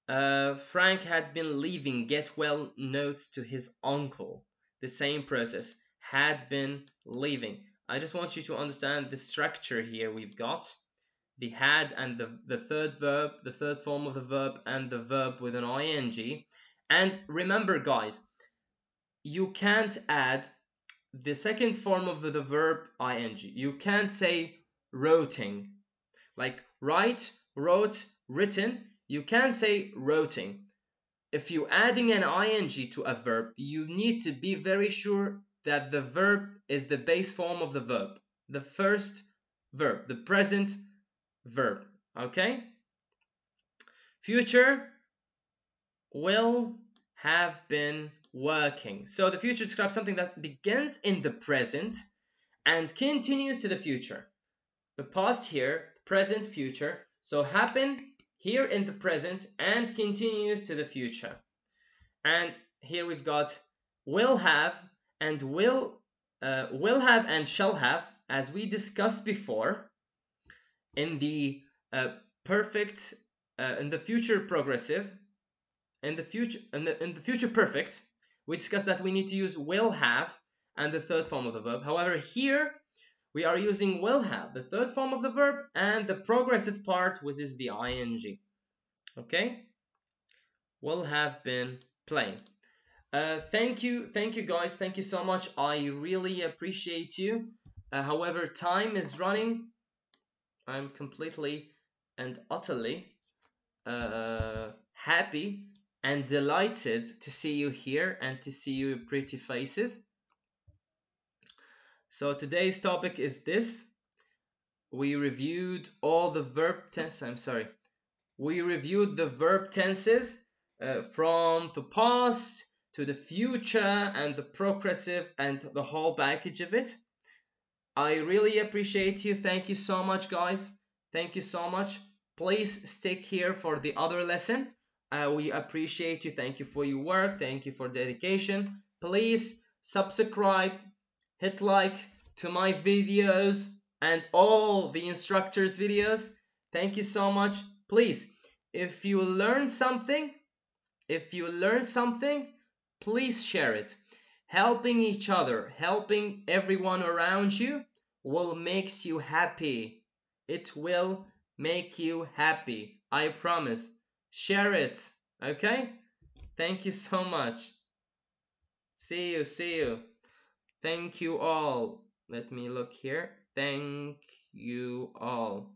Frank had been leaving get well notes to his uncle. The same process, had been leaving. I just want you to understand the structure here. We've got the had and the third verb, the third form of the verb, and the verb with an ing. And remember guys, you can't add the second form of the verb ing. You can't say wroting. Like write, wrote, written. You can't say wroting. If you're adding an ing to a verb, you need to be very sure that the verb is the base form of the verb. The first verb, the present verb. Okay? Future will have been working. So the future describes something that begins in the present and continues to the future. The past here, present, future. So happen here in the present and continues to the future. And here we've got will have and will have and shall have, as we discussed before in the perfect in the future progressive, in the future perfect. We discussed that we need to use will have and the third form of the verb. However, here we are using will have, the third form of the verb, and the progressive part, which is the ing. Okay? Will have been playing. Thank you guys. Thank you so much. I really appreciate you. However, time is running. I'm completely and utterly happy and delighted to see you here and to see your pretty faces. So today's topic is this. We reviewed all the verb tense. We reviewed the verb tenses from the past to the future and the progressive and the whole package of it. I really appreciate you. Thank you so much, guys. Thank you so much. Please stick here for the other lesson. We appreciate you. Thank you for your work. Thank you for dedication. Please subscribe, hit like to my videos and all the instructors' videos. Thank you so much. Please, if you learn something, please share it. Helping each other, helping everyone around you will make you happy. It will make you happy. I promise. Share it. Okay? Thank you so much. See you. Thank you all. Let me look here. Thank you all.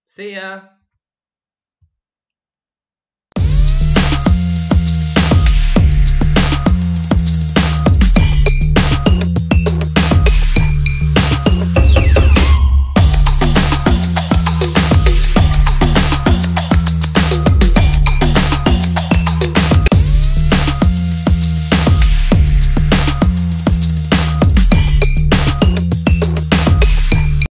See ya.